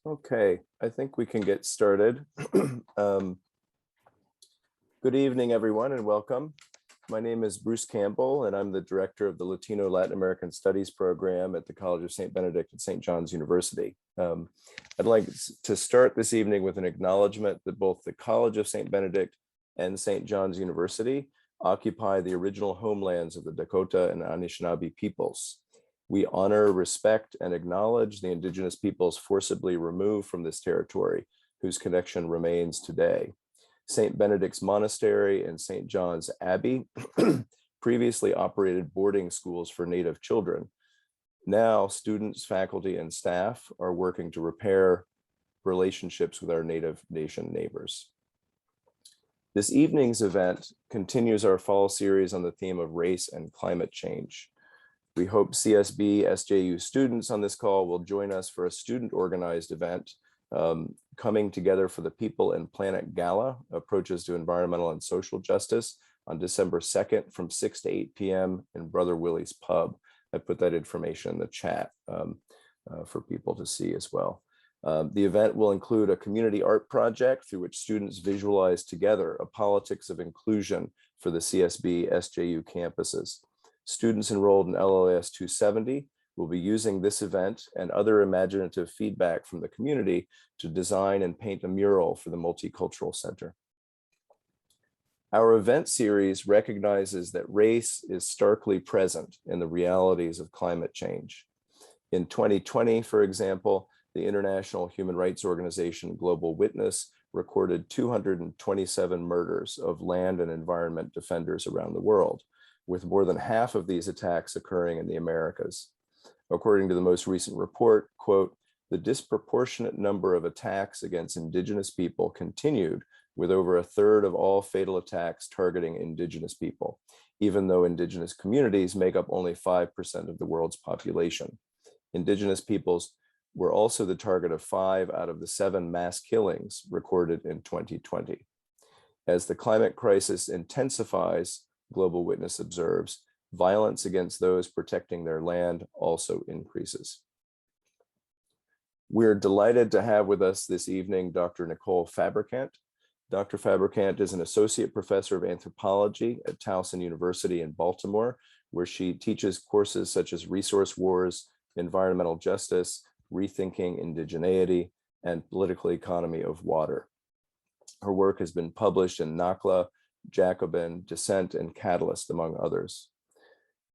Okay, I think we can get started. Um, Good evening, everyone, and welcome. My name is Bruce Campbell, and I'm the director of the Latino Latin American Studies program at the College of St. Benedict at St. John's University. I'd like to start this evening with an acknowledgement that both the College of St. Benedict and St. John's University occupy the original homelands of the Dakota and Anishinaabe peoples. We honor, respect, and acknowledge the indigenous peoples forcibly removed from this territory, whose connection remains today. St. Benedict's Monastery and St. John's Abbey previously operated boarding schools for Native children. Now, students, faculty, and staff are working to repair relationships with our Native nation neighbors. This evening's event continues our fall series on the theme of race and climate change. We hope CSB SJU students on this call will join us for a student-organized event, Coming Together for the People and Planet Gala, Approaches to Environmental and Social Justice, on December 2nd from 6 to 8 p.m. in Brother Willie's Pub. I put that information in the chat for people to see as well. The event will include a community art project through which students visualize together a politics of inclusion for the CSB SJU campuses. Students enrolled in LLAS 270 will be using this event and other imaginative feedback from the community to design and paint a mural for the Multicultural Center. Our event series recognizes that race is starkly present in the realities of climate change. In 2020, for example, the international human rights organization Global Witness recorded 227 murders of land and environment defenders around the world, with more than half of these attacks occurring in the Americas. According to the most recent report, quote, the disproportionate number of attacks against indigenous people continued, with over a third of all fatal attacks targeting indigenous people, even though indigenous communities make up only 5% of the world's population. Indigenous peoples were also the target of 5 out of the 7 mass killings recorded in 2020. As the climate crisis intensifies, Global Witness observes, violence against those protecting their land also increases. We're delighted to have with us this evening Dr. Nicole Fabricant. Dr. Fabricant is an associate professor of anthropology at Towson University in Baltimore, where she teaches courses such as resource wars, environmental justice, rethinking indigeneity, and political economy of water. Her work has been published in NACLA, Jacobin, Dissent, and Catalyst, among others.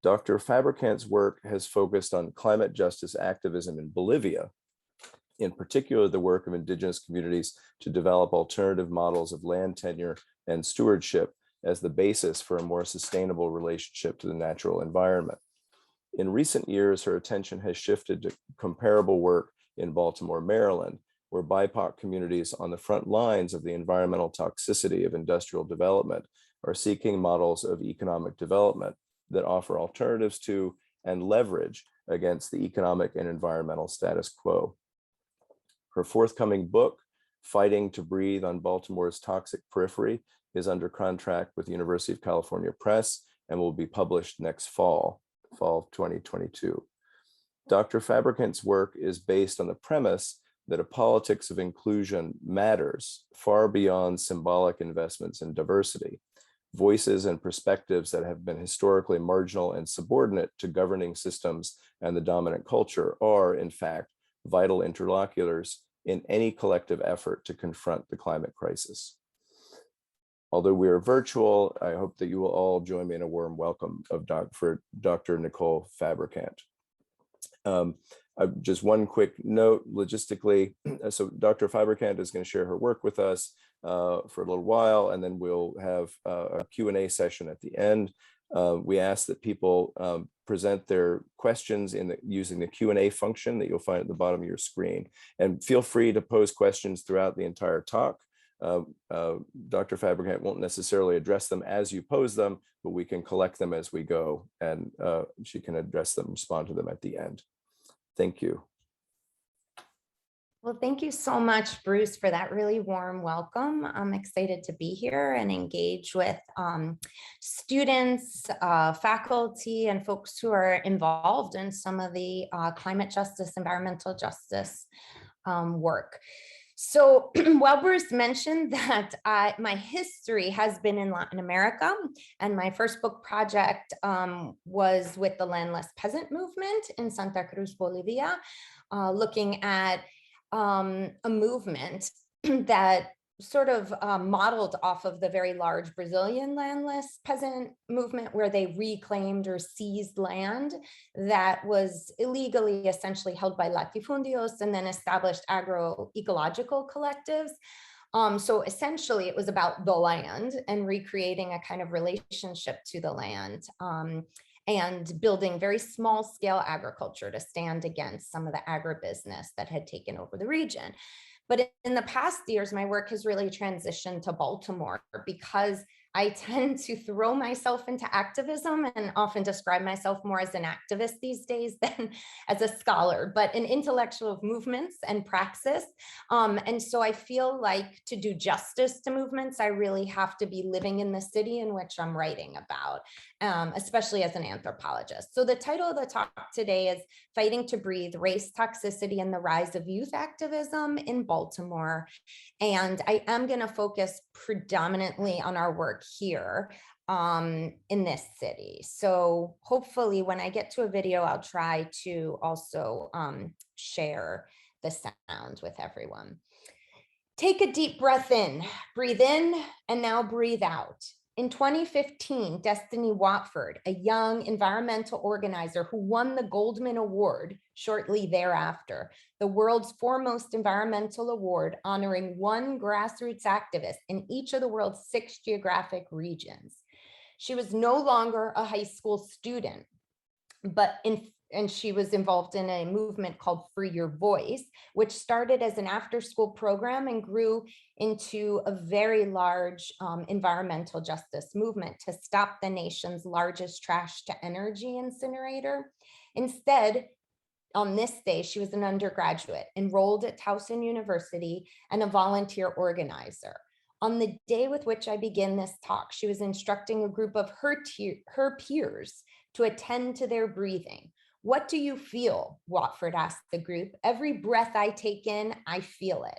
Dr. Fabricant's work has focused on climate justice activism in Bolivia, in particular the work of indigenous communities to develop alternative models of land tenure and stewardship as the basis for a more sustainable relationship to the natural environment. In recent years, her attention has shifted to comparable work in Baltimore, Maryland, where BIPOC communities on the front lines of the environmental toxicity of industrial development are seeking models of economic development that offer alternatives to and leverage against the economic and environmental status quo. Her forthcoming book, Fighting to Breathe on Baltimore's Toxic Periphery, is under contract with the University of California Press and will be published next fall of 2022. Dr. Fabricant's work is based on the premise that a politics of inclusion matters far beyond symbolic investments in diversity. Voices and perspectives that have been historically marginal and subordinate to governing systems and the dominant culture are, in fact, vital interlocutors in any collective effort to confront the climate crisis. Although we are virtual, I hope that you will all join me in a warm welcome for Dr. Nicole Fabricant. Just one quick note logistically. So Dr. Fabricant is going to share her work with us for a little while, and then we'll have a Q&A session at the end. We ask that people present their questions using the Q&A function that you'll find at the bottom of your screen. And feel free to pose questions throughout the entire talk. Dr. Fabricant won't necessarily address them as you pose them, but we can collect them as we go, and she can address them, respond to them at the end. Thank you. Well, thank you so much, Bruce, for that really warm welcome. I'm excited to be here and engage with students, faculty, and folks who are involved in some of the climate justice, environmental justice work. So while Bruce mentioned that my history has been in Latin America, and my first book project was with the landless peasant movement in Santa Cruz, Bolivia, looking at a movement that sort of modeled off of the very large Brazilian landless peasant movement, where they reclaimed or seized land that was illegally essentially held by latifundios, and then established agro-ecological collectives. So essentially it was about the land and recreating a kind of relationship to the land, and building very small scale agriculture to stand against some of the agribusiness that had taken over the region. But in the past years, my work has really transitioned to Baltimore, because I tend to throw myself into activism and often describe myself more as an activist these days than as a scholar, but an intellectual of movements and praxis. And so I feel like to do justice to movements, I really have to be living in the city in which I'm writing about, especially as an anthropologist. So the title of the talk today is Fighting to Breathe: Race, Toxicity, and the Rise of Youth Activism in Baltimore. And I am going to focus predominantly on our work here in this city. So hopefully when I get to a video, I'll try to also share the sound with everyone. Take a deep breath in, and now breathe out. In 2015, Destiny Watford, a young environmental organizer who won the Goldman Award shortly thereafter, the world's foremost environmental award, honoring one grassroots activist in each of the world's 6 geographic regions. She was no longer a high school student, and she was involved in a movement called Free Your Voice, which started as an after-school program and grew into a very large environmental justice movement to stop the nation's largest trash to energy incinerator. Instead, on this day, she was an undergraduate enrolled at Towson University and a volunteer organizer. On the day with which I begin this talk, she was instructing a group of her peers to attend to their breathing. What do you feel? Watford asked the group. Every breath I take in, I feel it.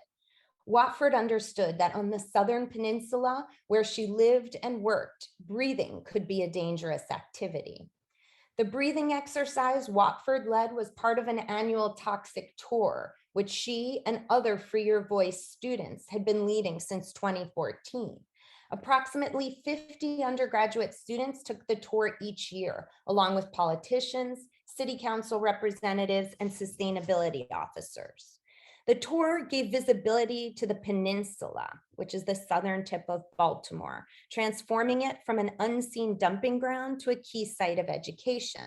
Watford understood that on the Southern Peninsula, where she lived and worked, breathing could be a dangerous activity. The breathing exercise Watford led was part of an annual toxic tour, which she and other Free Your Voice students had been leading since 2014. Approximately 50 undergraduate students took the tour each year, along with politicians, city council representatives, and sustainability officers. The tour gave visibility to the peninsula, which is the southern tip of Baltimore, transforming it from an unseen dumping ground to a key site of education.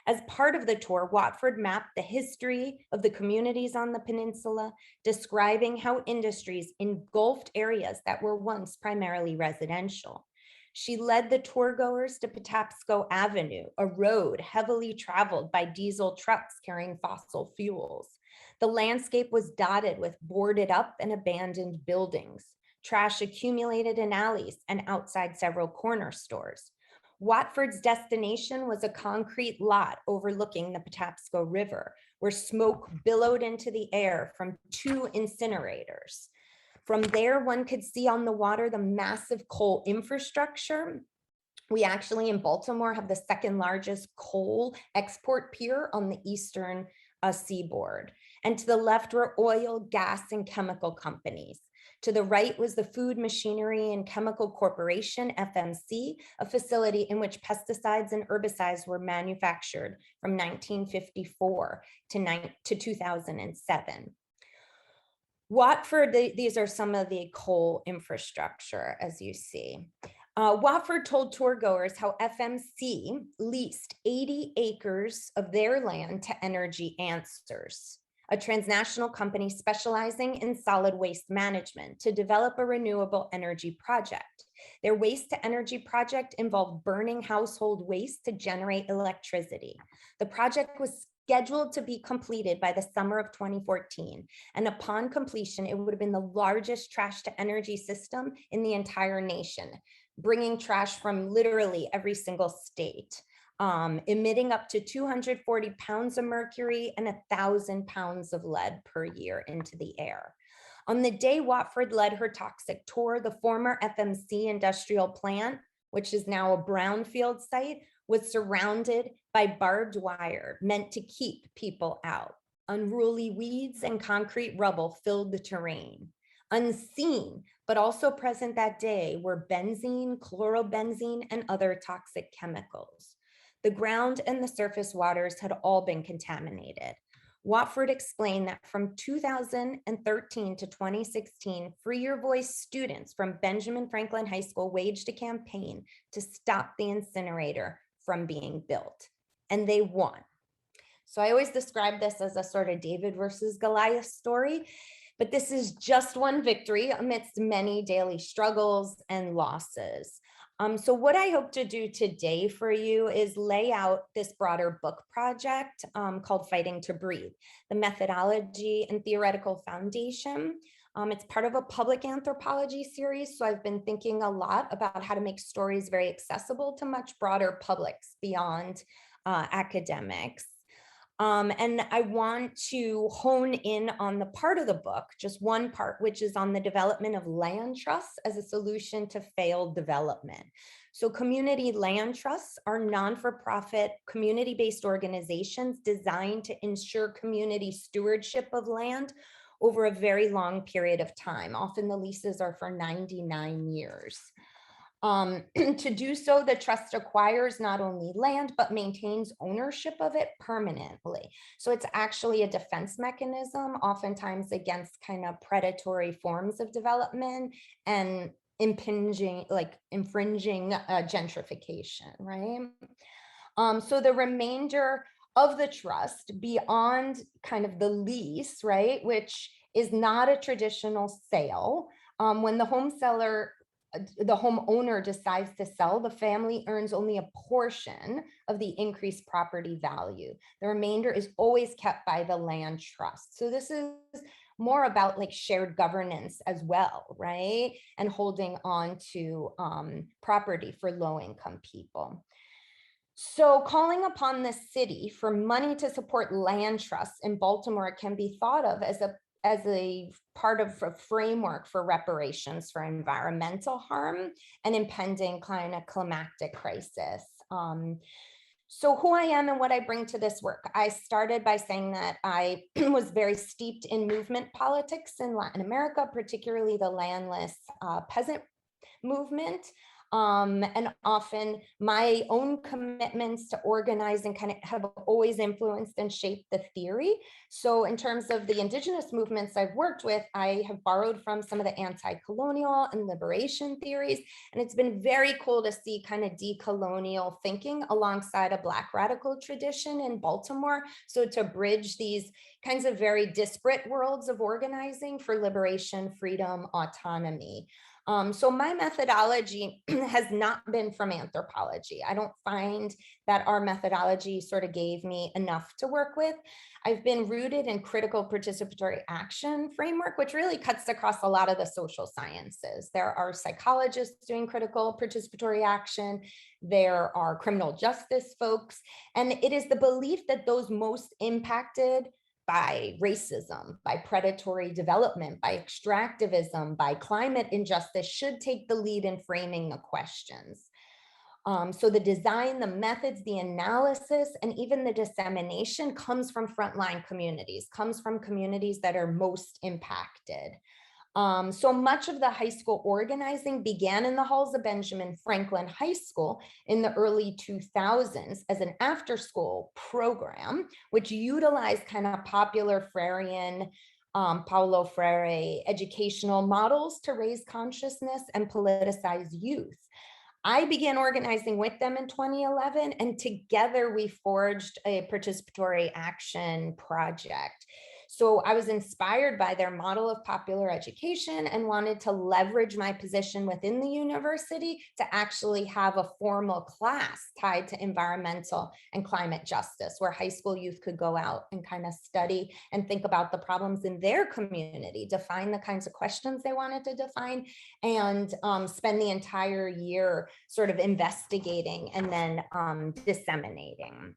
As part of the tour, Watford mapped the history of the communities on the peninsula, describing how industries engulfed areas that were once primarily residential. She led the tour goers to Patapsco Avenue, a road heavily traveled by diesel trucks carrying fossil fuels. The landscape was dotted with boarded up and abandoned buildings. Trash accumulated in alleys and outside several corner stores. Watford's destination was a concrete lot overlooking the Patapsco River, where smoke billowed into the air from 2 incinerators. From there, one could see on the water the massive coal infrastructure. We actually in Baltimore have the second largest coal export pier on the eastern seaboard. And to the left were oil, gas, and chemical companies. To the right was the Food, Machinery, and Chemical Corporation, FMC, a facility in which pesticides and herbicides were manufactured from 1954 to 2007. Watford, these are some of the coal infrastructure, as you see. Watford told tour goers how FMC leased 80 acres of their land to Energy Answers, a transnational company specializing in solid waste management, to develop a renewable energy project. Their waste to energy project involved burning household waste to generate electricity. The project was scheduled to be completed by the summer of 2014. And upon completion, it would have been the largest trash to energy system in the entire nation, bringing trash from literally every single state. emitting up to 240 pounds of mercury and 1,000 pounds of lead per year into the air. On the day Watford led her toxic tour, the former FMC industrial plant, which is now a brownfield site, was surrounded by barbed wire meant to keep people out. Unruly weeds and concrete rubble filled the terrain. Unseen, but also present that day, were benzene, chlorobenzene, and other toxic chemicals. The ground and the surface waters had all been contaminated. Watford explained that from 2013 to 2016, Free Your Voice students from Benjamin Franklin High School waged a campaign to stop the incinerator from being built, and they won. So I always describe this as a sort of David versus Goliath story, but this is just one victory amidst many daily struggles and losses. So what I hope to do today for you is lay out this broader book project called Fighting to Breathe, the methodology and theoretical foundation. It's part of a public anthropology series, so I've been thinking a lot about how to make stories very accessible to much broader publics beyond academics. And I want to hone in on the part of the book, just one part, which is on the development of land trusts as a solution to failed development. So community land trusts are non-for-profit, community-based organizations designed to ensure community stewardship of land over a very long period of time. Often the leases are for 99 years. To do so, the trust acquires not only land, but maintains ownership of it permanently. So it's actually a defense mechanism, oftentimes against kind of predatory forms of development and infringing gentrification, right? So the remainder of the trust beyond kind of the lease, right, which is not a traditional sale, when the homeowner decides to sell, the family earns only a portion of the increased property value. The remainder is always kept by the land trust. So this is more about like shared governance as well, right? And holding on to property for low-income people. So calling upon the city for money to support land trusts in Baltimore can be thought of as a part of a framework for reparations for environmental harm and impending kind of climactic crisis. So who I am and what I bring to this work. I started by saying that I was very steeped in movement politics in Latin America, particularly the landless peasant movement. And often my own commitments to organizing kind of have always influenced and shaped the theory. So in terms of the indigenous movements I've worked with, I have borrowed from some of the anti-colonial and liberation theories. And it's been very cool to see kind of decolonial thinking alongside a Black radical tradition in Baltimore. So to bridge these kinds of very disparate worlds of organizing for liberation, freedom, autonomy. So my methodology has not been from anthropology. I don't find that our methodology sort of gave me enough to work with. I've been rooted in critical participatory action framework, which really cuts across a lot of the social sciences. There are psychologists doing critical participatory action. There are criminal justice folks. And it is the belief that those most impacted by racism, by predatory development, by extractivism, by climate injustice should take the lead in framing the questions. So the design, the methods, the analysis, and even the dissemination comes from frontline communities, comes from communities that are most impacted. So much of the high school organizing began in the halls of Benjamin Franklin High School in the early 2000s as an after-school program, which utilized kind of popular Freirean, Paulo Freire educational models to raise consciousness and politicize youth. I began organizing with them in 2011, and together we forged a participatory action project. So I was inspired by their model of popular education and wanted to leverage my position within the university to actually have a formal class tied to environmental and climate justice, where high school youth could go out and kind of study and think about the problems in their community, define the kinds of questions they wanted to define, and spend the entire year sort of investigating and then disseminating.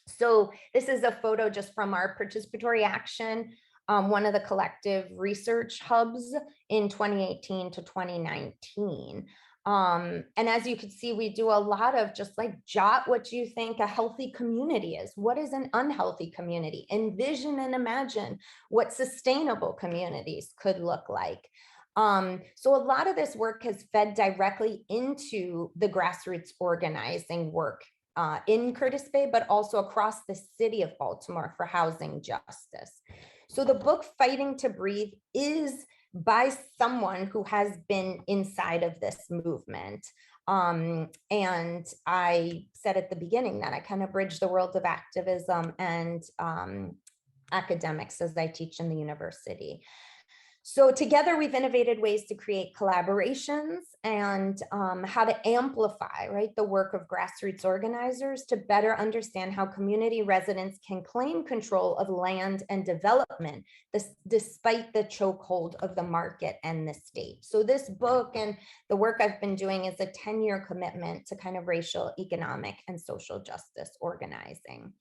So this is a photo just from our participatory action, one of the collective research hubs in 2018 to 2019. And as you can see, we do a lot of just like jot what you think a healthy community is. What is an unhealthy community? Envision and imagine what sustainable communities could look like. So a lot of this work has fed directly into the grassroots organizing work in Curtis Bay, but also across the city of Baltimore for housing justice. So the book Fighting to Breathe is by someone who has been inside of this movement. And I said at the beginning that I kind of bridge the world of activism and academics as I teach in the university. So together we've innovated ways to create collaborations and how to amplify, right, the work of grassroots organizers to better understand how community residents can claim control of land and development despite the chokehold of the market and the state. So this book and the work I've been doing is a 10-year commitment to kind of racial, economic, and social justice organizing.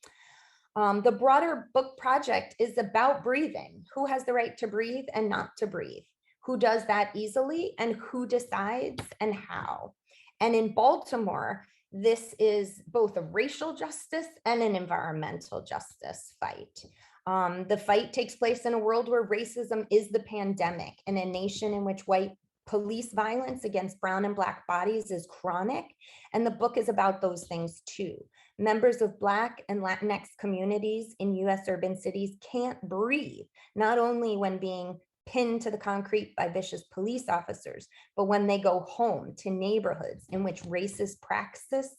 The broader book project is about breathing. Who has the right to breathe and not to breathe? Who does that easily and who decides and how? And in Baltimore, this is both a racial justice and an environmental justice fight. The fight takes place in a world where racism is the pandemic, in a nation in which white police violence against brown and black bodies is chronic. And the book is about those things too. Members of Black and Latinx communities in US urban cities can't breathe, not only when being pinned to the concrete by vicious police officers, but when they go home to neighborhoods in which racist practices,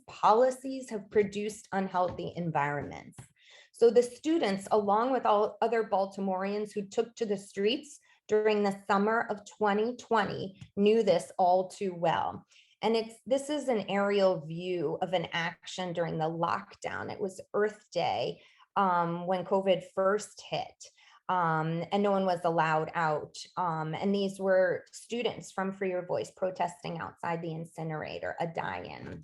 policies have produced unhealthy environments. So the students, along with all other Baltimoreans who took to the streets during the summer of 2020, knew this all too well. And this is an aerial view of an action during the lockdown. It was Earth Day when COVID first hit, and no one was allowed out. And these were students from Free Your Voice protesting outside the incinerator, a die-in.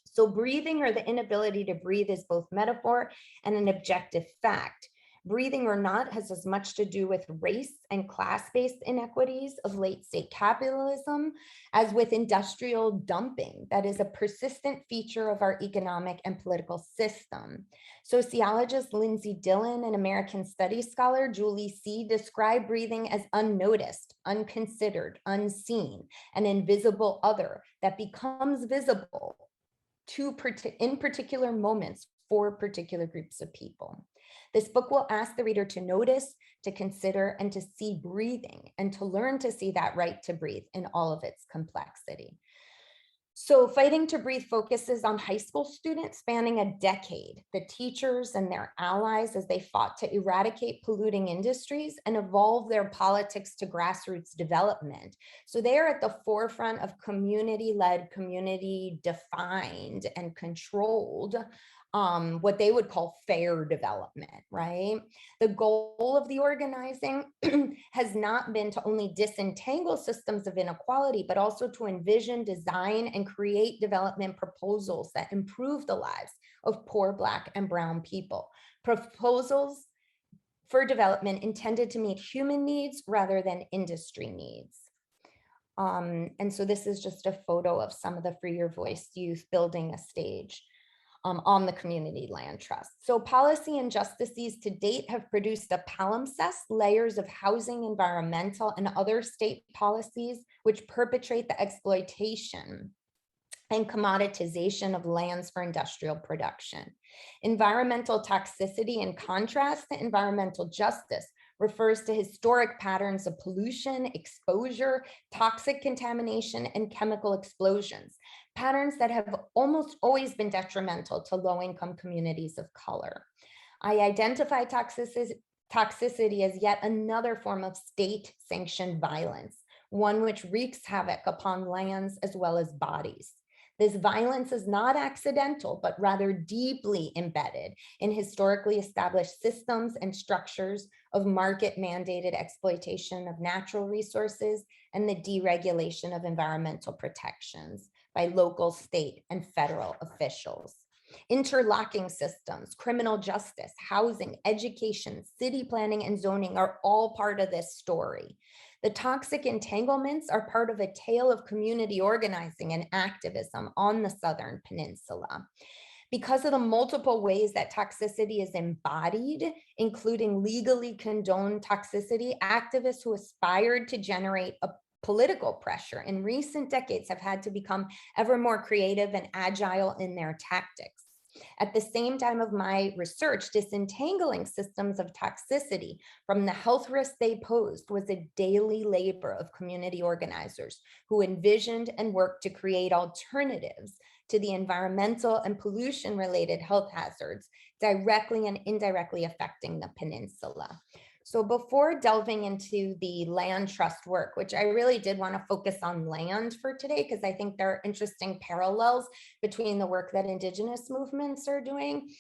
So breathing, or the inability to breathe, is both metaphor and an objective fact. Breathing or not has as much to do with race and class-based inequities of late state capitalism as with industrial dumping that is a persistent feature of our economic and political system. Sociologist Lindsay Dillon and American Studies scholar Julie C. describe breathing as unnoticed, unconsidered, unseen, an invisible other that becomes visible in particular moments for particular groups of people. This book will ask the reader to notice, to consider, and to see breathing, and to learn to see that right to breathe in all of its complexity. So Fighting to Breathe focuses on high school students spanning a decade, the teachers and their allies as they fought to eradicate polluting industries and evolve their politics to grassroots development. So they are at the forefront of community-led, community-defined, and controlled what they would call fair development, right? The goal of the organizing has not been to only disentangle systems of inequality, but also to envision, design, and create development proposals that improve the lives of poor Black and brown people. Proposals for development intended to meet human needs rather than industry needs. And so this is just a photo of some of the Free Your Voice youth building a stage on the community land trust. So policy injustices to date have produced a palimpsest, layers of housing, environmental, and other state policies which perpetrate the exploitation and commoditization of lands for industrial production. Environmental toxicity, in contrast to environmental justice, refers to historic patterns of pollution, exposure, toxic contamination, and chemical explosions, patterns that have almost always been detrimental to low-income communities of color. I identify toxicity as yet another form of state-sanctioned violence, one which wreaks havoc upon lands as well as bodies. This violence is not accidental, but rather deeply embedded in historically established systems and structures of market-mandated exploitation of natural resources and the deregulation of environmental protections by local, state, and federal officials. Interlocking systems, criminal justice, housing, education, city planning, and zoning are all part of this story. The toxic entanglements are part of a tale of community organizing and activism on the Southern Peninsula. Because of the multiple ways that toxicity is embodied, including legally condoned toxicity, activists who aspired to generate a political pressure in recent decades have had to become ever more creative and agile in their tactics. At the same time of my research, disentangling systems of toxicity from the health risks they posed was a daily labor of community organizers who envisioned and worked to create alternatives to the environmental and pollution-related health hazards directly and indirectly affecting the peninsula. So before delving into the land trust work, which I really did want to focus on land for today, because I think there are interesting parallels between the work that indigenous movements are doing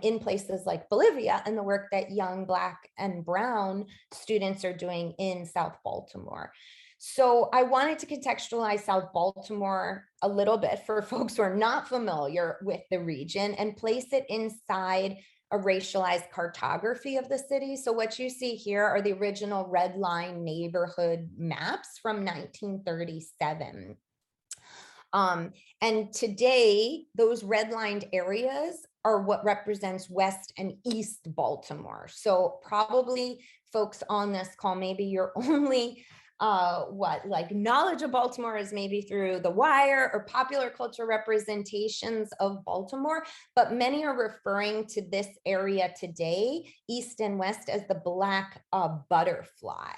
in places like Bolivia and the work that young Black and Brown students are doing in South Baltimore. So I wanted to contextualize South Baltimore a little bit for folks who are not familiar with the region and place it inside a racialized cartography of the city. So what you see here are the original red line neighborhood maps from 1937. And today, those redlined areas are what represents West and East Baltimore. So probably folks on this call, maybe you're only knowledge of Baltimore is maybe through The Wire or popular culture representations of Baltimore, but many are referring to this area today, East and West, as the Black butterfly.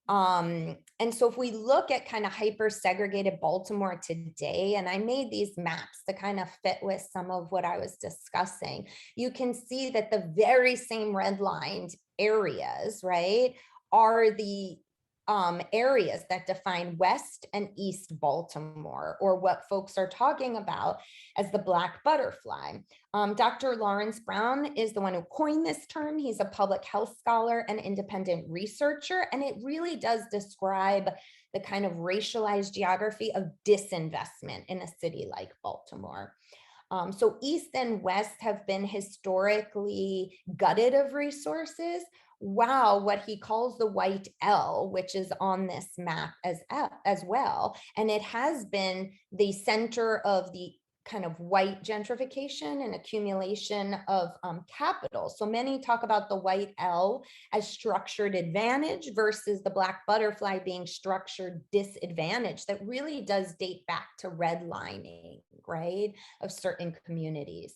And so if we look at kind of hyper-segregated Baltimore today, and I made these maps to kind of fit with some of what I was discussing, you can see that the very same redlined areas, right, are the areas that define West and East Baltimore, or what folks are talking about as the Black butterfly. Dr. Lawrence Brown is the one who coined this term. He's a public health scholar and independent researcher, and it really does describe the kind of racialized geography of disinvestment in a city like Baltimore. So East and West have been historically gutted of resources. Wow, what he calls the white L, which is on this map as well. And it has been the center of the kind of white gentrification and accumulation of capital. So many talk about the white L as structured advantage versus the Black butterfly being structured disadvantage. That really does date back to redlining, right, of certain communities.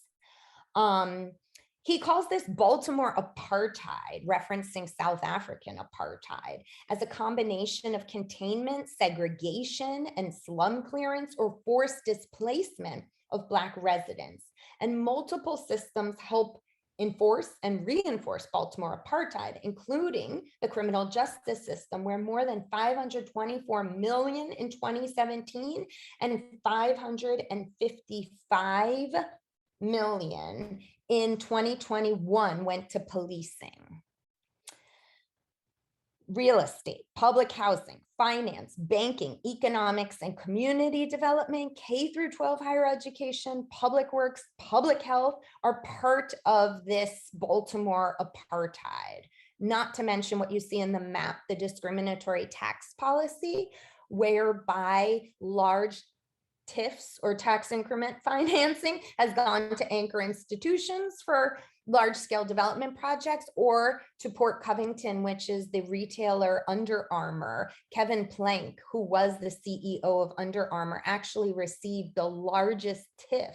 He calls this Baltimore apartheid, referencing South African apartheid, as a combination of containment, segregation, and slum clearance or forced displacement of Black residents. And multiple systems help enforce and reinforce Baltimore apartheid, including the criminal justice system, where more than 524 million in 2017 and 555 million in 2021 went to policing. Real estate, public housing, finance, banking, economics, and community development, K through 12 higher education, public works, public health are part of this Baltimore apartheid. Not to mention what you see in the map, the discriminatory tax policy, whereby large TIFs or tax increment financing has gone to anchor institutions for large-scale development projects, or to Port Covington, which is the retailer Under Armour. Kevin Plank, who was the CEO of Under Armour, actually received the largest TIF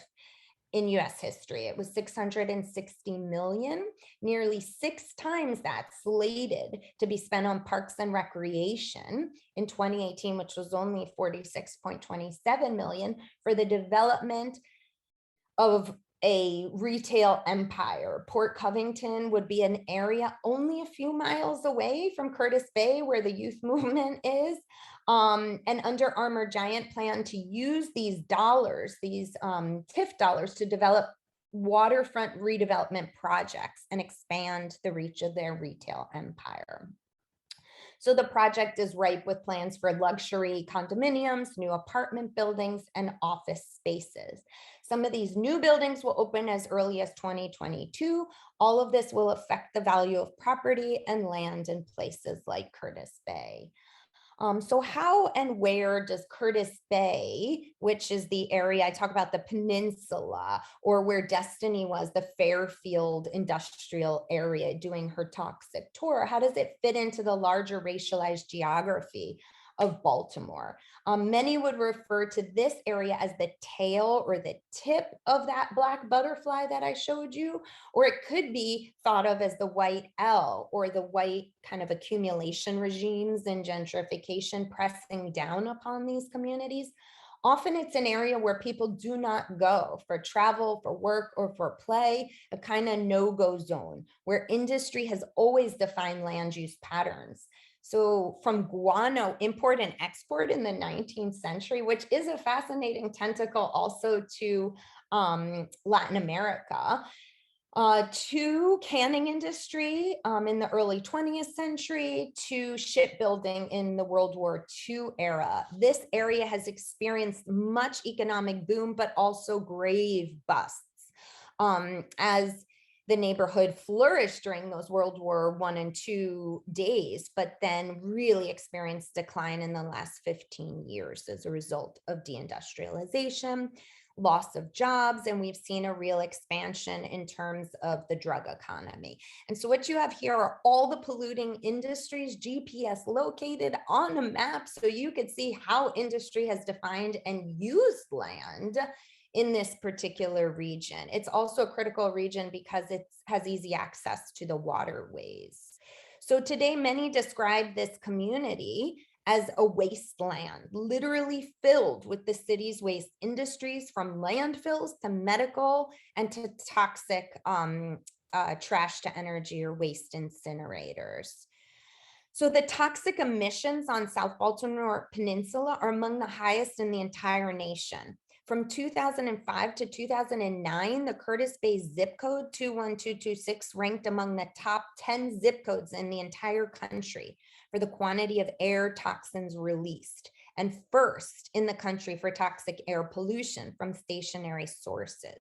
in US history. It was 660 million, nearly 6 times that slated to be spent on parks and recreation in 2018, which was only 46.27 million for the development of a retail empire. Port Covington would be an area only a few miles away from Curtis Bay, where the youth movement is. And Under Armour giant planned to use these dollars, these TIF dollars, to develop waterfront redevelopment projects and expand the reach of their retail empire. So the project is ripe with plans for luxury condominiums, new apartment buildings, and office spaces. Some of these new buildings will open as early as 2022. All of this will affect the value of property and land in places like Curtis Bay. So how and where does Curtis Bay, which is the area I talk about, the peninsula, or where Destiny was, the Fairfield industrial area, doing her toxic tour, how does it fit into the larger racialized geography of Baltimore? Many would refer to this area as the tail or the tip of that black butterfly that I showed you, or it could be thought of as the white L, or the white kind of accumulation regimes and gentrification pressing down upon these communities. Often it's an area where people do not go for travel, for work, or for play, a kind of no-go zone where industry has always defined land use patterns. So from guano import and export in the 19th century, which is a fascinating tentacle also to Latin America, to canning industry in the early 20th century, to shipbuilding in the World War II era. This area has experienced much economic boom, but also grave busts. As the neighborhood flourished during those World War I and II days, but then really experienced decline in the last 15 years as a result of deindustrialization, loss of jobs, and we've seen a real expansion in terms of the drug economy. And so what you have here are all the polluting industries, GPS located on a map, so you could see how industry has defined and used land in this particular region. It's also a critical region because it has easy access to the waterways. So today, many describe this community as a wasteland, literally filled with the city's waste industries, from landfills to medical and to toxic trash to energy or waste incinerators. So the toxic emissions on South Baltimore Peninsula are among the highest in the entire nation. From 2005 to 2009, the Curtis Bay zip code 21226 ranked among the top 10 zip codes in the entire country for the quantity of air toxins released, and first in the country for toxic air pollution from stationary sources.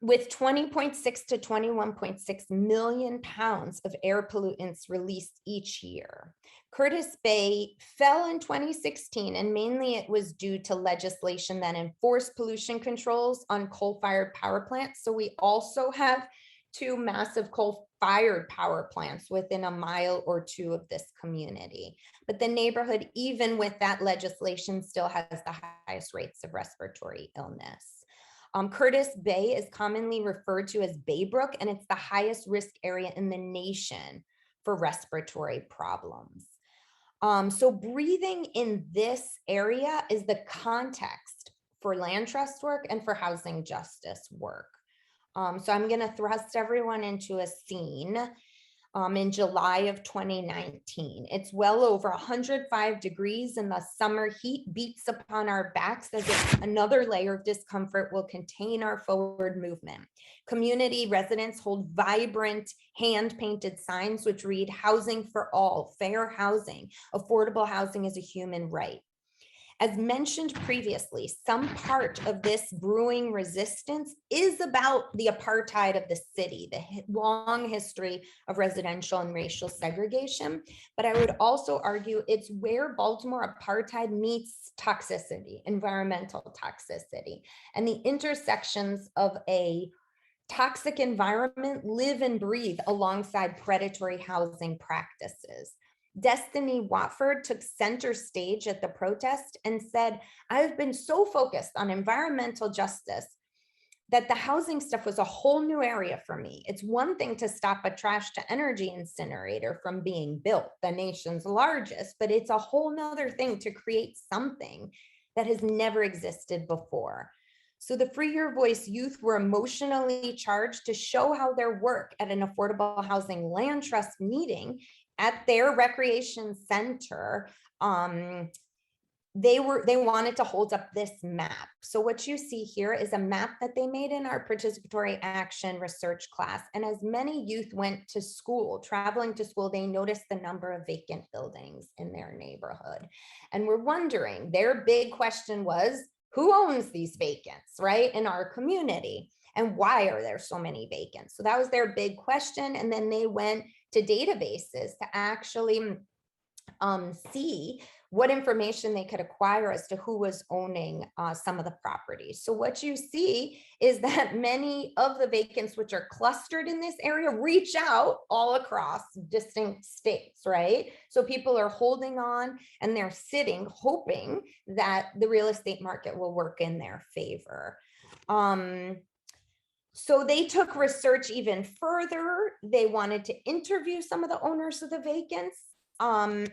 With 20.6 to 21.6 million pounds of air pollutants released each year. Curtis Bay fell in 2016, and mainly it was due to legislation that enforced pollution controls on coal-fired power plants. So we also have 2 massive coal-fired power plants within a mile or 2 of this community. But the neighborhood, even with that legislation, still has the highest rates of respiratory illness. Curtis Bay is commonly referred to as Baybrook, and it's the highest risk area in the nation for respiratory problems. So breathing in this area is the context for land trust work and for housing justice work. So I'm going to thrust everyone into a scene in July of 2019. It's well over 105 degrees, and the summer heat beats upon our backs as if another layer of discomfort will contain our forward movement. Community residents hold vibrant hand-painted signs which read, "Housing for all, fair housing, affordable housing is a human right." As mentioned previously, some part of this brewing resistance is about the apartheid of the city, the long history of residential and racial segregation. But I would also argue it's where Baltimore apartheid meets toxicity, environmental toxicity, and the intersections of a toxic environment live and breathe alongside predatory housing practices. Destiny Watford took center stage at the protest and said, "I've been so focused on environmental justice that the housing stuff was a whole new area for me. It's one thing to stop a trash to energy incinerator from being built, the nation's largest, but it's a whole nother thing to create something that has never existed before. So the Free Your Voice youth were emotionally charged to show how their work at an affordable housing land trust meeting at their recreation center, they wanted to hold up this map. So what you see here is a map that they made in our participatory action research class. And as many youth went to school, traveling to school, they noticed the number of vacant buildings in their neighborhood. And we're wondering, their big question was, who owns these vacants, right, in our community? And why are there so many vacants? So that was their big question. And then they went to databases to actually see what information they could acquire as to who was owning some of the properties. So what you see is that many of the vacants which are clustered in this area reach out all across distinct states, right? So people are holding on and they're sitting, hoping that the real estate market will work in their favor. So they took research even further. They wanted to interview some of the owners of the vacants. And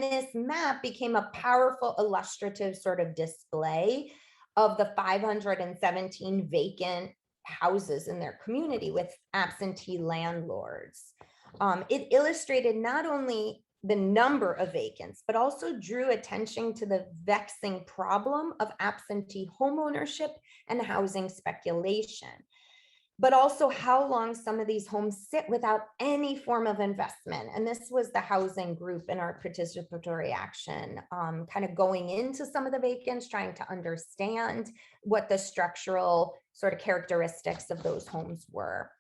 this map became a powerful illustrative sort of display of the 517 vacant houses in their community with absentee landlords. It illustrated not only the number of vacants, but also drew attention to the vexing problem of absentee homeownership and housing speculation, but also how long some of these homes sit without any form of investment. And this was the housing group in our participatory action, kind of going into some of the vacants, trying to understand what the structural sort of characteristics of those homes were.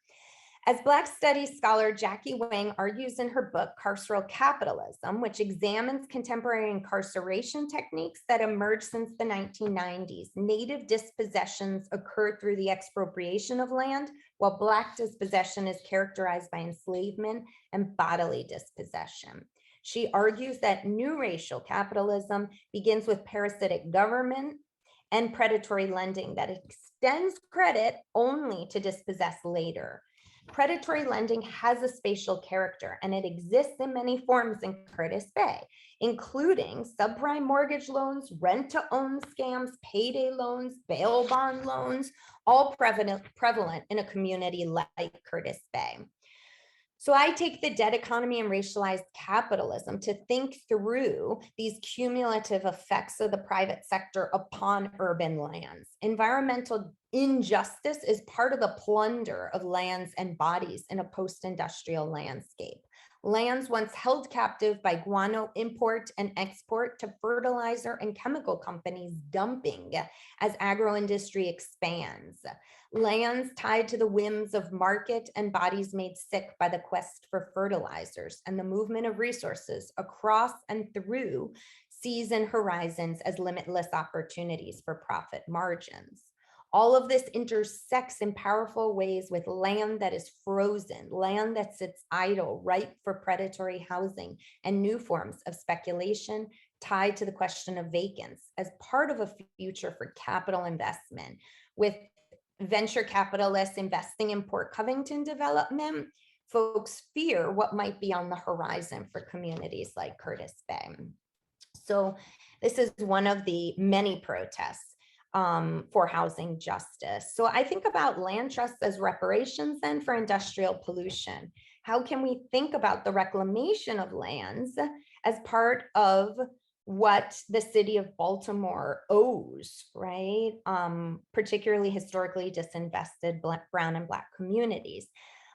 As Black studies scholar Jackie Wang argues in her book, Carceral Capitalism, which examines contemporary incarceration techniques that emerged since the 1990s, native dispossessions occur through the expropriation of land, while Black dispossession is characterized by enslavement and bodily dispossession. She argues that new racial capitalism begins with parasitic government and predatory lending that extends credit only to dispossess later. Predatory lending has a spatial character, and it exists in many forms in Curtis Bay, including subprime mortgage loans, rent-to-own scams, payday loans, bail bond loans, all prevalent in a community like Curtis Bay. So I take the debt economy and racialized capitalism to think through these cumulative effects of the private sector upon urban lands. Environmental injustice is part of the plunder of lands and bodies in a post-industrial landscape. Lands once held captive by guano import and export to fertilizer and chemical companies dumping as agro-industry expands. Lands tied to the whims of market and bodies made sick by the quest for fertilizers and the movement of resources across and through seas and horizons as limitless opportunities for profit margins. All of this intersects in powerful ways with land that is frozen, land that sits idle, ripe for predatory housing, and new forms of speculation tied to the question of vacants as part of a future for capital investment, with venture capitalists investing in Port Covington development. Folks fear what might be on the horizon for communities like Curtis Bay. So this is one of the many protests for housing justice. So I think about land trusts as reparations then for industrial pollution. How can we think about the reclamation of lands as part of what the city of Baltimore owes, right? Particularly historically disinvested brown and Black communities.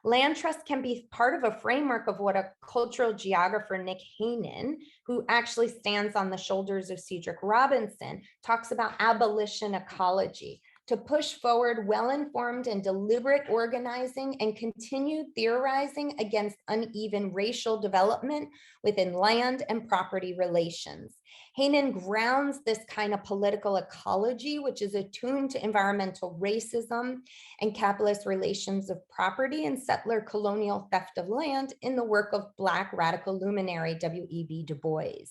Land trust can be part of a framework of what a cultural geographer, Nick Haynen, who actually stands on the shoulders of Cedric Robinson, talks about abolition ecology, to push forward well-informed and deliberate organizing and continued theorizing against uneven racial development within land and property relations. Haynen grounds this kind of political ecology, which is attuned to environmental racism and capitalist relations of property and settler colonial theft of land, in the work of Black radical luminary W.E.B. Du Bois.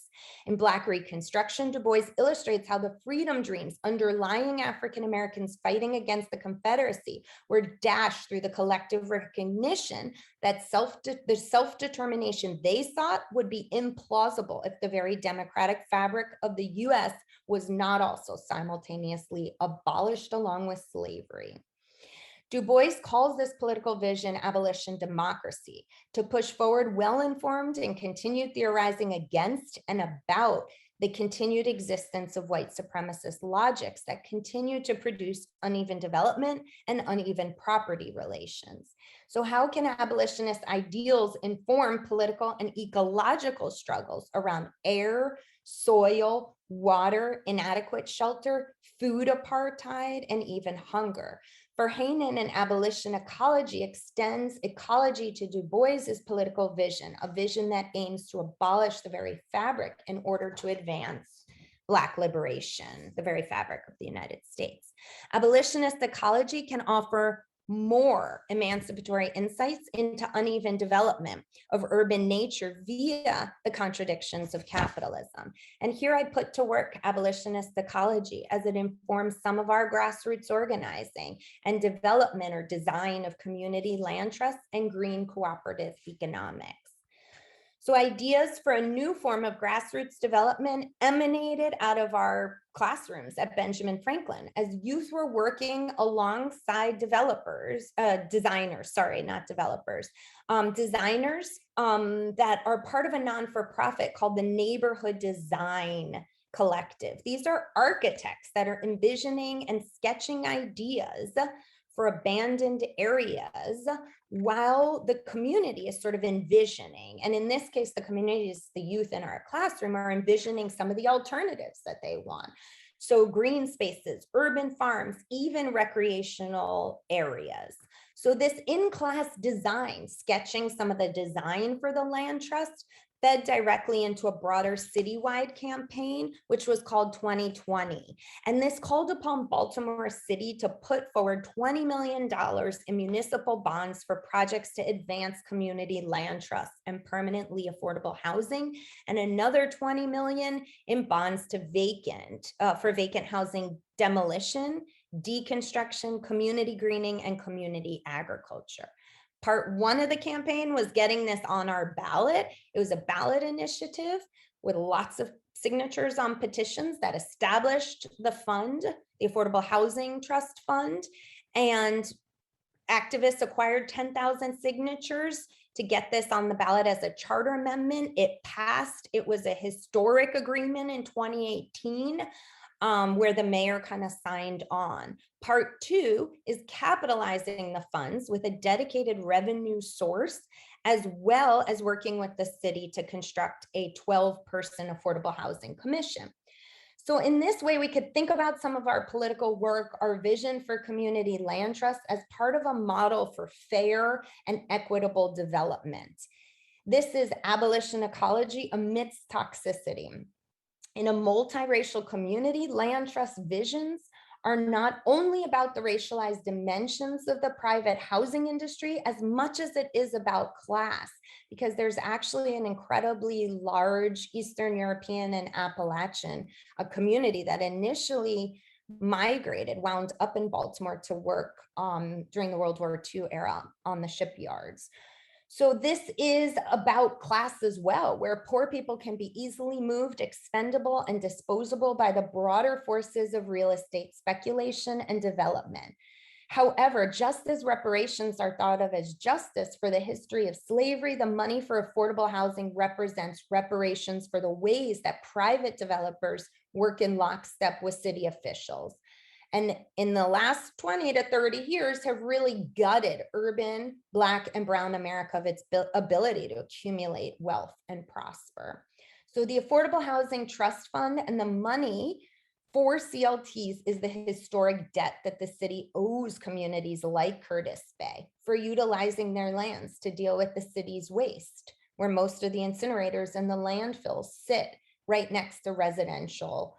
In Black Reconstruction, Du Bois illustrates how the freedom dreams underlying African Americans fighting against the Confederacy were dashed through the collective recognition that the self-determination they sought would be implausible if the very democratic fabric of the US was not also simultaneously abolished along with slavery. Du Bois calls this political vision abolition democracy, to push forward well-informed and continue theorizing against and about the continued existence of white supremacist logics that continue to produce uneven development and uneven property relations. So how can abolitionist ideals inform political and ecological struggles around air, soil, water, inadequate shelter, food apartheid, and even hunger? For Hainan, an abolition ecology extends ecology to Du Bois's political vision, a vision that aims to abolish the very fabric in order to advance Black liberation, the very fabric of the United States. Abolitionist ecology can offer more emancipatory insights into uneven development of urban nature via the contradictions of capitalism. And here I put to work abolitionist ecology as it informs some of our grassroots organizing and development or design of community land trusts and green cooperative economics. So ideas for a new form of grassroots development emanated out of our classrooms at Benjamin Franklin as youth were working alongside designers that are part of a non-for-profit called the Neighborhood Design Collective. These are architects that are envisioning and sketching ideas for abandoned areas while the community is sort of envisioning. And in this case, the community is the youth in our classroom are envisioning some of the alternatives that they want. So green spaces, urban farms, even recreational areas. So this in-class design, sketching some of the design for the land trust, fed directly into a broader citywide campaign, which was called 2020. And this called upon Baltimore City to put forward $20 million in municipal bonds for projects to advance community land trusts and permanently affordable housing, and another $20 million in bonds to for vacant housing demolition, deconstruction, community greening, and community agriculture. Part one of the campaign was getting this on our ballot. It was a ballot initiative with lots of signatures on petitions that established the fund, the Affordable Housing Trust Fund, and activists acquired 10,000 signatures to get this on the ballot as a charter amendment. It passed. It was a historic agreement in 2018. Where the mayor kind of signed on. Part two is capitalizing the funds with a dedicated revenue source, as well as working with the city to construct a 12-person affordable housing commission. So in this way, we could think about some of our political work, our vision for community land trusts as part of a model for fair and equitable development. This is abolition ecology amidst toxicity. In a multiracial community, land trust visions are not only about the racialized dimensions of the private housing industry as much as it is about class, because there's actually an incredibly large Eastern European and Appalachian community that initially migrated, wound up in Baltimore to work during the World War II era on the shipyards. So this is about class as well, where poor people can be easily moved, expendable, and disposable by the broader forces of real estate speculation and development. However, just as reparations are thought of as justice for the history of slavery, the money for affordable housing represents reparations for the ways that private developers work in lockstep with city officials. And in the last 20 to 30 years have really gutted urban, Black, and Brown America of its ability to accumulate wealth and prosper. So the Affordable Housing Trust Fund and the money for CLTs is the historic debt that the city owes communities like Curtis Bay for utilizing their lands to deal with the city's waste, where most of the incinerators and the landfills sit right next to residential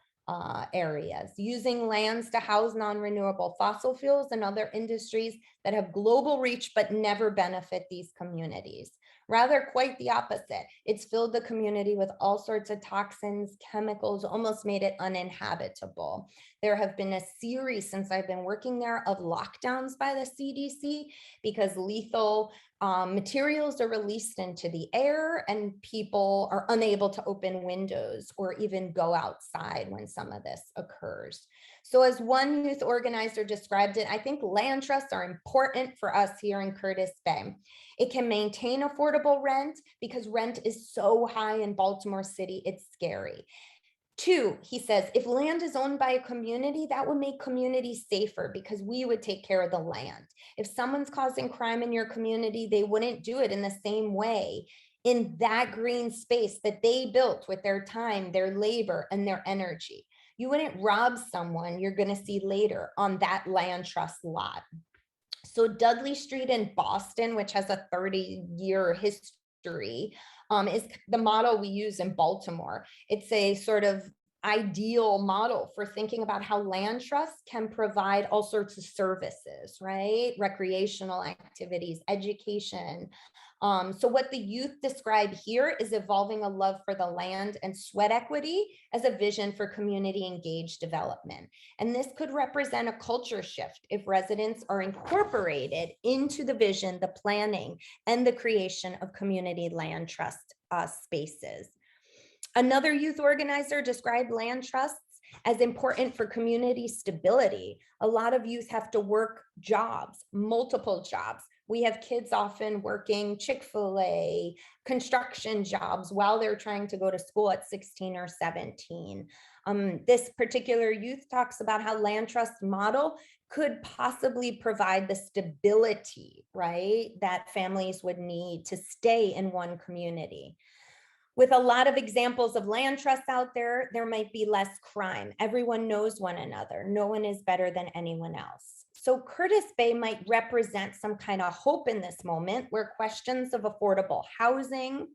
areas, using lands to house non-renewable fossil fuels and other industries that have global reach but never benefit these communities. Rather, quite the opposite. It's filled the community with all sorts of toxins, chemicals, almost made it uninhabitable. There have been a series since I've been working there of lockdowns by the CDC because lethal materials are released into the air and people are unable to open windows or even go outside when some of this occurs. So as one youth organizer described it, I think land trusts are important for us here in Curtis Bay. It can maintain affordable rent because rent is so high in Baltimore City, it's scary. Two, he says, if land is owned by a community, that would make communities safer because we would take care of the land. If someone's causing crime in your community, they wouldn't do it in the same way in that green space that they built with their time, their labor, and their energy. You wouldn't rob someone you're going to see later on that land trust lot. So Dudley Street in Boston, which has a 30-year history, is the model we use in Baltimore. It's a sort of ideal model for thinking about how land trusts can provide all sorts of services, right? Recreational activities, education. So what the youth describe here is evolving a love for the land and sweat equity as a vision for community engaged development. And this could represent a culture shift if residents are incorporated into the vision, the planning, and the creation of community land trust spaces. Another youth organizer described land trusts as important for community stability. A lot of youth have to work jobs, multiple jobs. We have kids often working Chick-fil-A, construction jobs while they're trying to go to school at 16 or 17. This particular youth talks about how land trust model could possibly provide the stability, right, that families would need to stay in one community. With a lot of examples of land trusts out there, there might be less crime. Everyone knows one another. No one is better than anyone else. So Curtis Bay might represent some kind of hope in this moment where questions of affordable housing,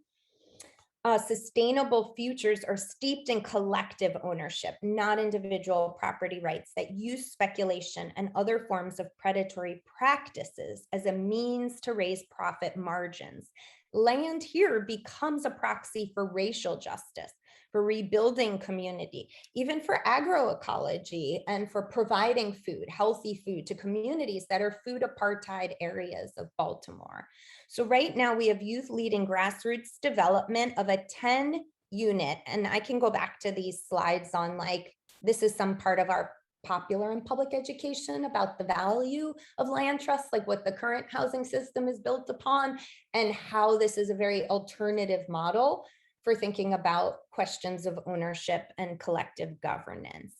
sustainable futures are steeped in collective ownership, not individual property rights that use speculation and other forms of predatory practices as a means to raise profit margins. Land here becomes a proxy for racial justice, for rebuilding community, even for agroecology, and for providing food, healthy food to communities that are food apartheid areas of Baltimore. So right now we have youth leading grassroots development of a 10 unit, and I can go back to these slides on like, this is some part of our popular and public education about the value of land trusts, like what the current housing system is built upon, and how this is a very alternative model for thinking about questions of ownership and collective governance.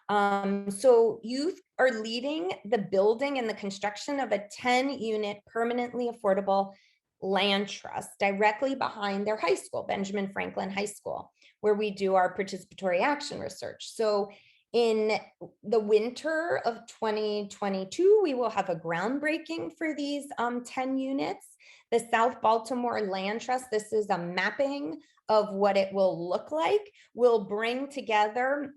So youth are leading the building and the construction of a 10-unit permanently affordable land trust directly behind their high school, Benjamin Franklin High School, where we do our participatory action research. So in the winter of 2022, we will have a groundbreaking for these 10 units. The South Baltimore Land Trust, this is a mapping of what it will look like, will bring together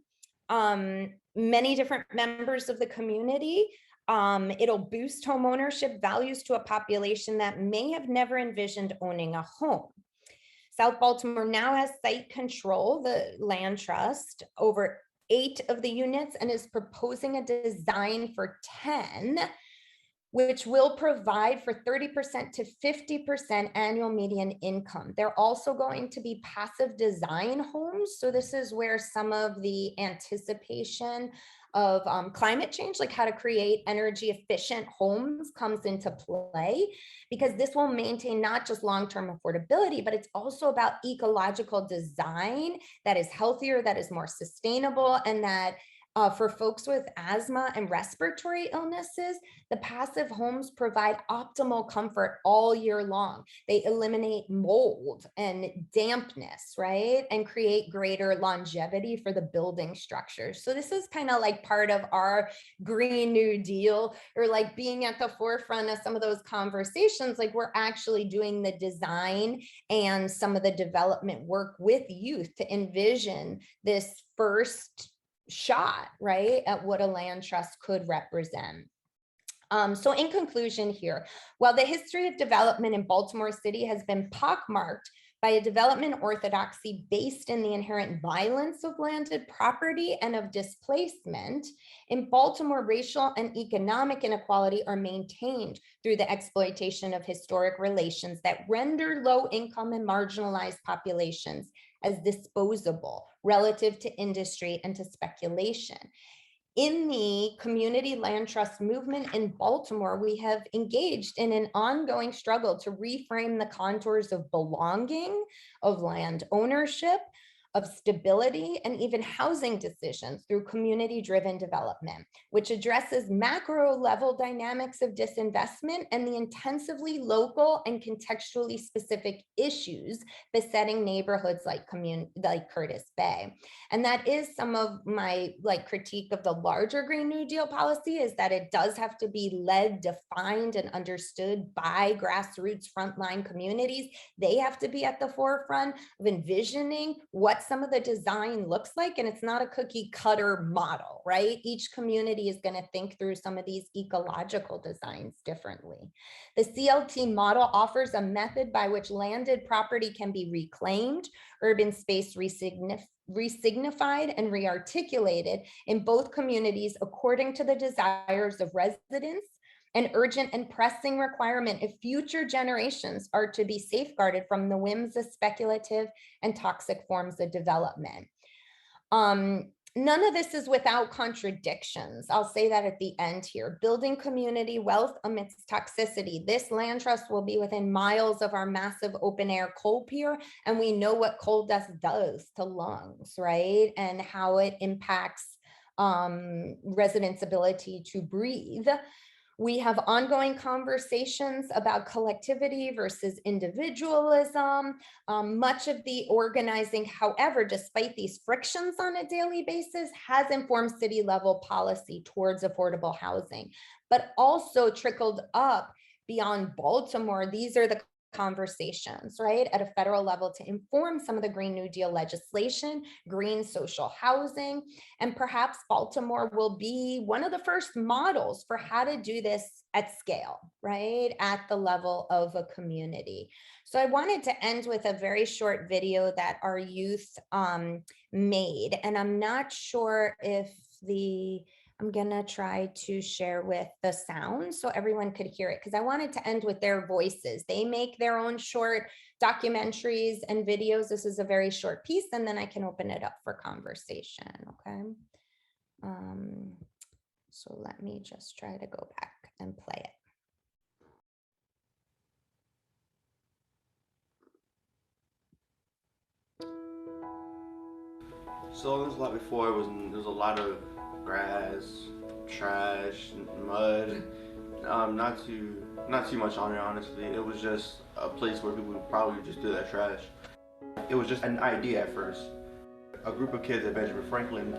many different members of the community. It'll boost home ownership values to a population that may have never envisioned owning a home. South Baltimore now has site control, the land trust, over 8 of the units and is proposing a design for 10, which will provide for 30% to 50% annual median income. They're also going to be passive design homes. So this is where some of the anticipation of climate change, like how to create energy efficient homes, comes into play, because this will maintain not just long-term affordability, but it's also about ecological design that is healthier, that is more sustainable, and that for folks with asthma and respiratory illnesses, the passive homes provide optimal comfort all year long. They eliminate mold and dampness, right? And create greater longevity for the building structures. So this is kind of like part of our Green New Deal, or like being at the forefront of some of those conversations. Like we're actually doing the design and some of the development work with youth to envision this first shot, right, at what a land trust could represent. So in conclusion here, while the history of development in Baltimore City has been pockmarked by a development orthodoxy based in the inherent violence of landed property and of displacement, in Baltimore, racial and economic inequality are maintained through the exploitation of historic relations that render low-income and marginalized populations as disposable relative to industry and to speculation. In the community land trust movement in Baltimore, we have engaged in an ongoing struggle to reframe the contours of belonging, of land ownership, of stability, and even housing decisions through community-driven development, which addresses macro-level dynamics of disinvestment and the intensively local and contextually specific issues besetting neighborhoods like Curtis Bay. And that is some of my critique of the larger Green New Deal policy, is that it does have to be led, defined, and understood by grassroots frontline communities. They have to be at the forefront of envisioning what some of the design looks like, and it's not a cookie cutter model, right? Each community is going to think through some of these ecological designs differently. The CLT model offers a method by which landed property can be reclaimed, urban space resignified and rearticulated in both communities according to the desires of residents, an urgent and pressing requirement if future generations are to be safeguarded from the whims of speculative and toxic forms of development. None of this is without contradictions. I'll say that at the end here. Building community wealth amidst toxicity. This land trust will be within miles of our massive open air coal pier, and we know what coal dust does to lungs, right? And how it impacts residents' ability to breathe. We have ongoing conversations about collectivity versus individualism. Much of the organizing, however, despite these frictions on a daily basis, has informed city level policy towards affordable housing, but also trickled up beyond Baltimore. These are the conversations, right, at a federal level to inform some of the Green New Deal legislation, green social housing, and perhaps Baltimore will be one of the first models for how to do this at scale, right, at the level of a community. So I wanted to end with a very short video that our youth made, and I'm not sure if I'm gonna try to share with the sound so everyone could hear it, because I wanted to end with their voices. They make their own short documentaries and videos. This is a very short piece, and then I can open it up for conversation, okay? So let me just try to go back and play it. So there's a lot before. There's a lot of grass, trash, mud. Not too much on it, honestly. It was just a place where people would probably just do that trash. It was just an idea at first. A group of kids at Benjamin Franklin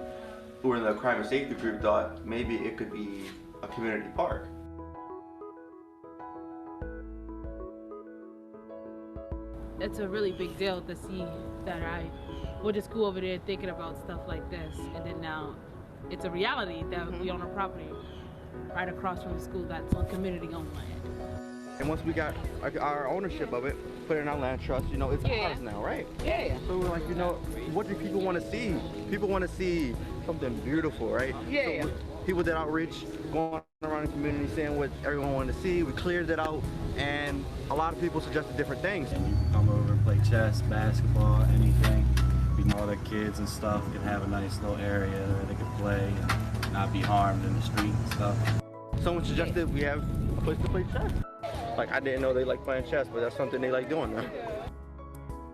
who were in the crime and safety group thought maybe it could be a community park. It's a really big deal to see that I went to school over there thinking about stuff like this, and then now it's a reality that we own a property right across from the school that's on community-owned land. And once we got our ownership of it, put it in our land trust, you know, it's ours now, right? Yeah. So we're like, you know, what do people want to see? People want to see something beautiful, right? Yeah. So people did outreach, going around the community saying what everyone wanted to see. We cleared it out, and a lot of people suggested different things. And you can come over and play chess, basketball, anything. All the kids and stuff can have a nice little area where they can play and not be harmed in the street and stuff. Someone suggested we have a place to play chess. Like, I didn't know they like playing chess, but that's something they like doing now.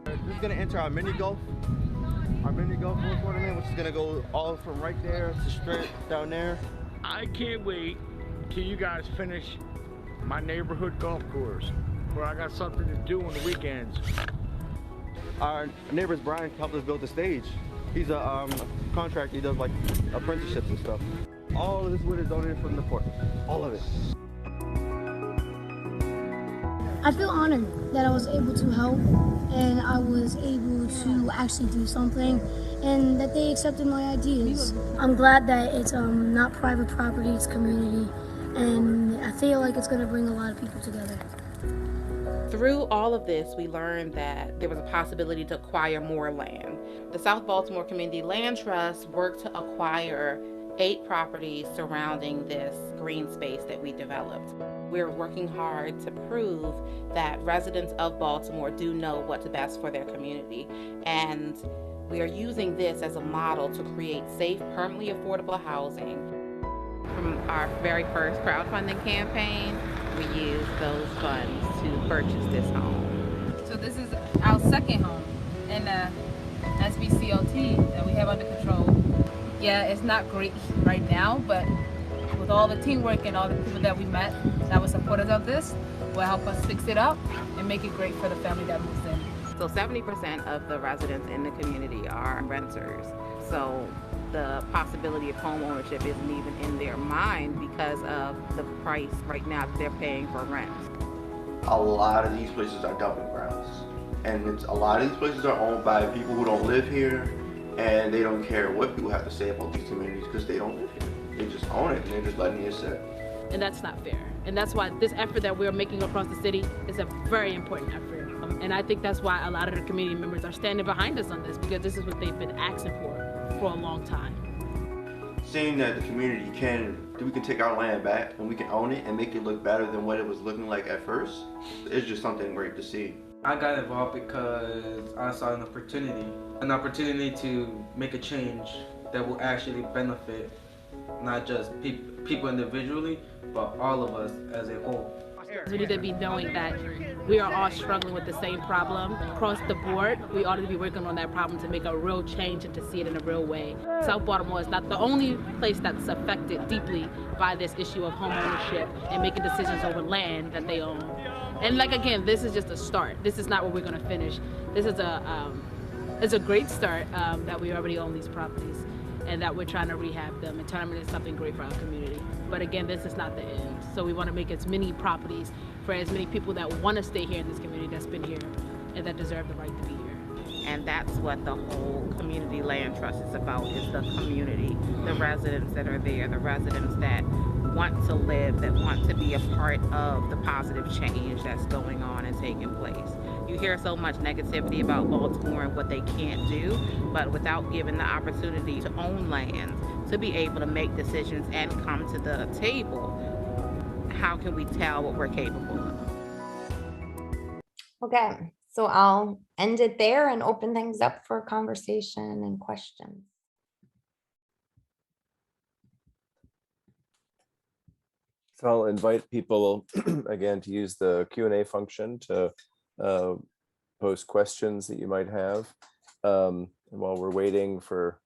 This is gonna enter our mini golf tournament, which is gonna go all from right there to straight down there. I can't wait till you guys finish my neighborhood golf course, where I got something to do on the weekends. Our neighbors Brian helped us build the stage. He's a contractor. He does like apprenticeships and stuff. All of this wood is donated from the port. All of it. I feel honored that I was able to help and I was able to actually do something and that they accepted my ideas. I'm glad that it's not private property, it's community, and I feel like it's going to bring a lot of people together. Through all of this, we learned that there was a possibility to acquire more land. The South Baltimore Community Land Trust worked to acquire 8 properties surrounding this green space that we developed. We're working hard to prove that residents of Baltimore do know what's best for their community, and we are using this as a model to create safe, permanently affordable housing. From our very first crowdfunding campaign, we used those funds to purchase this home. So this is our second home in the SBCLT that we have under control. Yeah, it's not great right now, but with all the teamwork and all the people that we met that were supporters of this, will help us fix it up and make it great for the family that moves in. So 70% of the residents in the community are renters. So the possibility of home ownership isn't even in their mind because of the price right now that they're paying for rent. A lot of these places are dumping grounds, and a lot of these places are owned by people who don't live here, and they don't care what people have to say about these communities because they don't live here. They just own it and they're just letting it sit. And that's not fair. And that's why this effort that we're making across the city is a very important effort. And I think that's why a lot of the community members are standing behind us on this, because this is what they've been asking for a long time. Seeing that the community we can take our land back and we can own it and make it look better than what it was looking like at first, it's just something great to see. I got involved because I saw an opportunity to make a change that will actually benefit not just people individually, but all of us as a whole. We need to be knowing that we are all struggling with the same problem across the board. We ought to be working on that problem to make a real change and to see it in a real way. South Baltimore is not the only place that's affected deeply by this issue of home ownership and making decisions over land that they own. And like, again, this is just a start. This is not where we're going to finish. This is it's a great start that we already own these properties and that we're trying to rehab them and turn them into something great for our community. But again, this is not the end. So we want to make as many properties for as many people that want to stay here in this community that's been here and that deserve the right to be here. And that's what the whole community land trust is about, is the community, the residents that are there, the residents that want to live, that want to be a part of the positive change that's going on and taking place. You hear so much negativity about Baltimore and what they can't do, but without giving the opportunity to own land, to be able to make decisions and come to the table, how can we tell what we're capable of? Okay, so I'll end it there and open things up for conversation and questions. So I'll invite people again to use the Q&A function to post questions that you might have. And while we're waiting for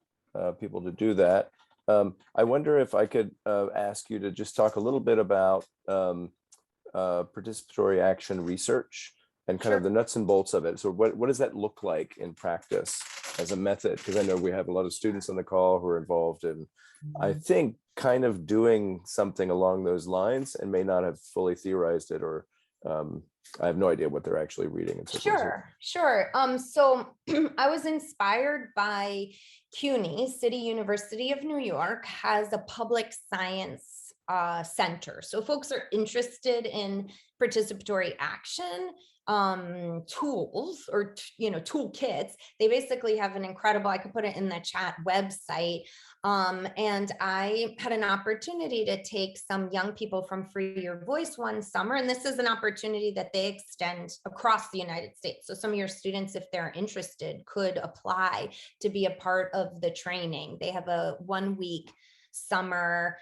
people to do that, I wonder if I could ask you to just talk a little bit about participatory action research and kind of the nuts and bolts of it. So what does that look like in practice as a method? Because I know we have a lot of students on the call who are involved in, I think, kind of doing something along those lines and may not have fully theorized it, or I have no idea what they're actually reading. And so Sure. So I was inspired by CUNY, City University of New York, has a public science center. So folks are interested in participatory action tools or toolkits. They basically have an incredible, I could put it in the chat, website. And I had an opportunity to take some young people from Free Your Voice one summer, and this is an opportunity that they extend across the United States. So some of your students, if they're interested, could apply to be a part of the training. They have a 1-week summer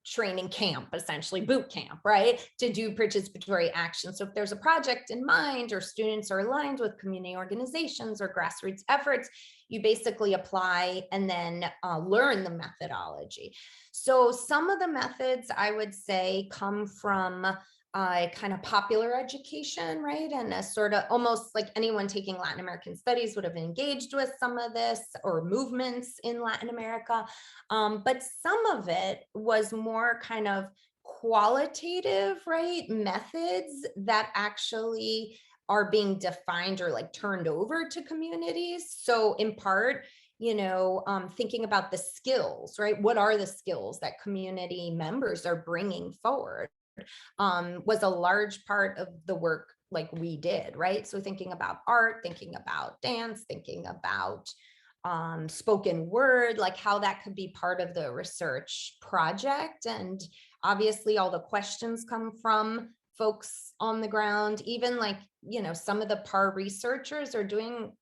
training camp, essentially boot camp, right, to do participatory action. So if there's a project in mind or students are aligned with community organizations or grassroots efforts, you basically apply and then learn the methodology. So some of the methods I would say come from kind of popular education, right? And a sort of almost like anyone taking Latin American studies would have engaged with some of this, or movements in Latin America. But some of it was more kind of qualitative, right? Methods that actually are being defined or like turned over to communities. So in part, thinking about the skills, right? What are the skills that community members are bringing forward? Was a large part of the work like we did, right? So thinking about art, thinking about dance, thinking about spoken word, like how that could be part of the research project. And obviously all the questions come from folks on the ground. Even like, some of the PAR researchers are doing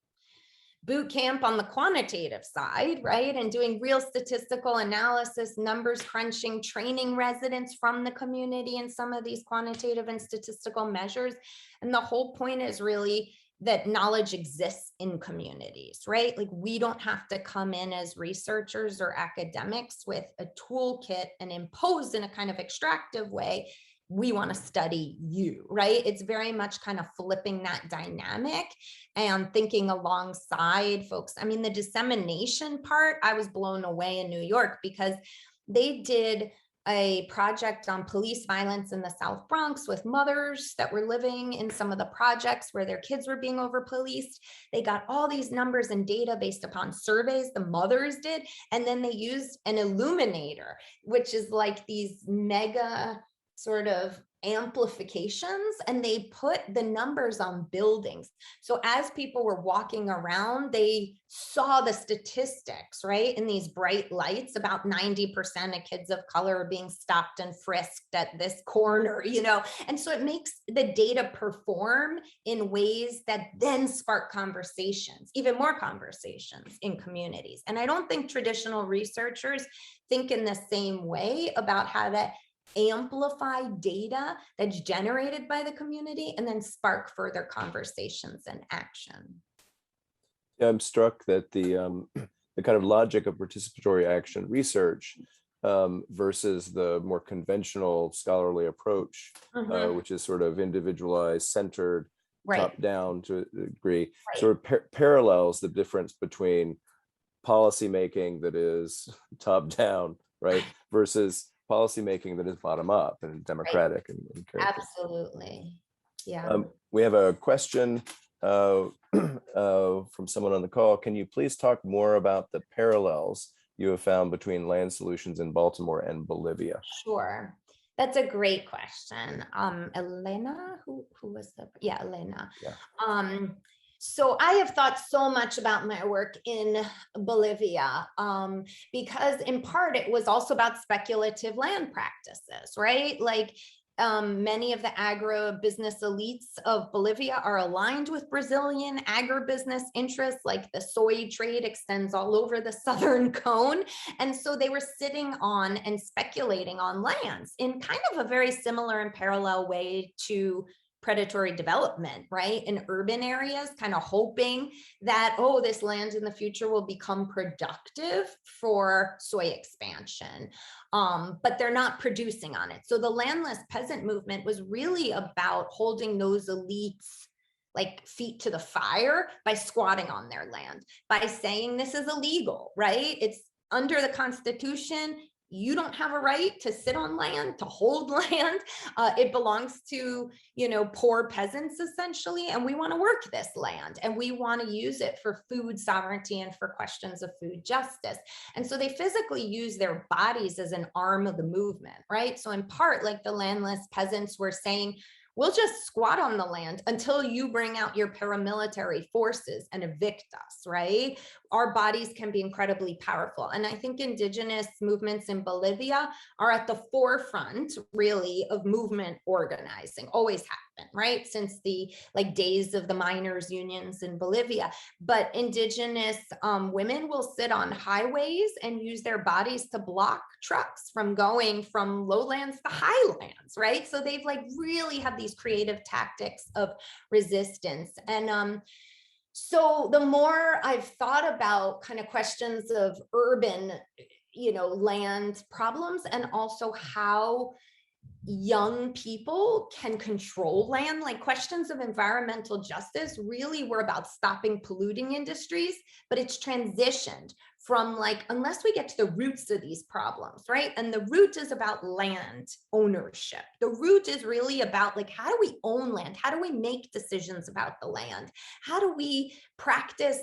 boot camp on the quantitative side, right? And doing real statistical analysis, numbers crunching, training residents from the community in some of these quantitative and statistical measures. And the whole point is really that knowledge exists in communities, right? Like we don't have to come in as researchers or academics with a toolkit and impose in a kind of extractive way. We want to study you, right? It's very much kind of flipping that dynamic and thinking alongside folks. I mean, the dissemination part, I was blown away in New York because they did a project on police violence in the South Bronx with mothers that were living in some of the projects where their kids were being over policed. They got all these numbers and data based upon surveys the mothers did. And then they used an illuminator, which is like these mega sort of amplifications, and they put the numbers on buildings. So as people were walking around, they saw the statistics, right? In these bright lights, about 90% of kids of color are being stopped and frisked at this corner, and so it makes the data perform in ways that then spark conversations, even more conversations in communities. And I don't think traditional researchers think in the same way about how to amplify data that's generated by the community and then spark further conversations and action. Yeah, I'm struck that the kind of logic of participatory action research versus the more conventional scholarly approach, which is sort of individualized, centered, right, top down to a degree, right, sort of parallels the difference between policy making that is top down, right, versus policymaking that is bottom up and democratic, right, and absolutely. Yeah. We have a question from someone on the call. Can you please talk more about the parallels you have found between land solutions in Baltimore and Bolivia? Sure. That's a great question. Elena, who was the, yeah, Elena. Yeah. So I have thought so much about my work in Bolivia because in part it was also about speculative land practices, right? Like many of the agribusiness elites of Bolivia are aligned with Brazilian agribusiness interests, like the soy trade extends all over the southern cone. And so they were sitting on and speculating on lands in kind of a very similar and parallel way to predatory development, right? In urban areas, kind of hoping that, oh, this land in the future will become productive for soy expansion, but they're not producing on it. So the landless peasant movement was really about holding those elites like feet to the fire by squatting on their land, by saying this is illegal, right? It's under the Constitution. You don't have a right to sit on land, to hold land. It belongs to, poor peasants essentially. And we want to work this land and we want to use it for food sovereignty and for questions of food justice. And so they physically use their bodies as an arm of the movement, right? So in part, like the landless peasants were saying, we'll just squat on the land until you bring out your paramilitary forces and evict us, right? Our bodies can be incredibly powerful. And I think indigenous movements in Bolivia are at the forefront, really, of movement organizing, always happened, right? Since the days of the miners' unions in Bolivia. But indigenous women will sit on highways and use their bodies to block trucks from going from lowlands to highlands, right? So they've really have these creative tactics of resistance. And so the more I've thought about kind of questions of urban, land problems, and also how young people can control land, like questions of environmental justice really were about stopping polluting industries, but it's transitioned from unless we get to the roots of these problems, right? And the root is about land ownership. The root is really about how do we own land? How do we make decisions about the land? How do we practice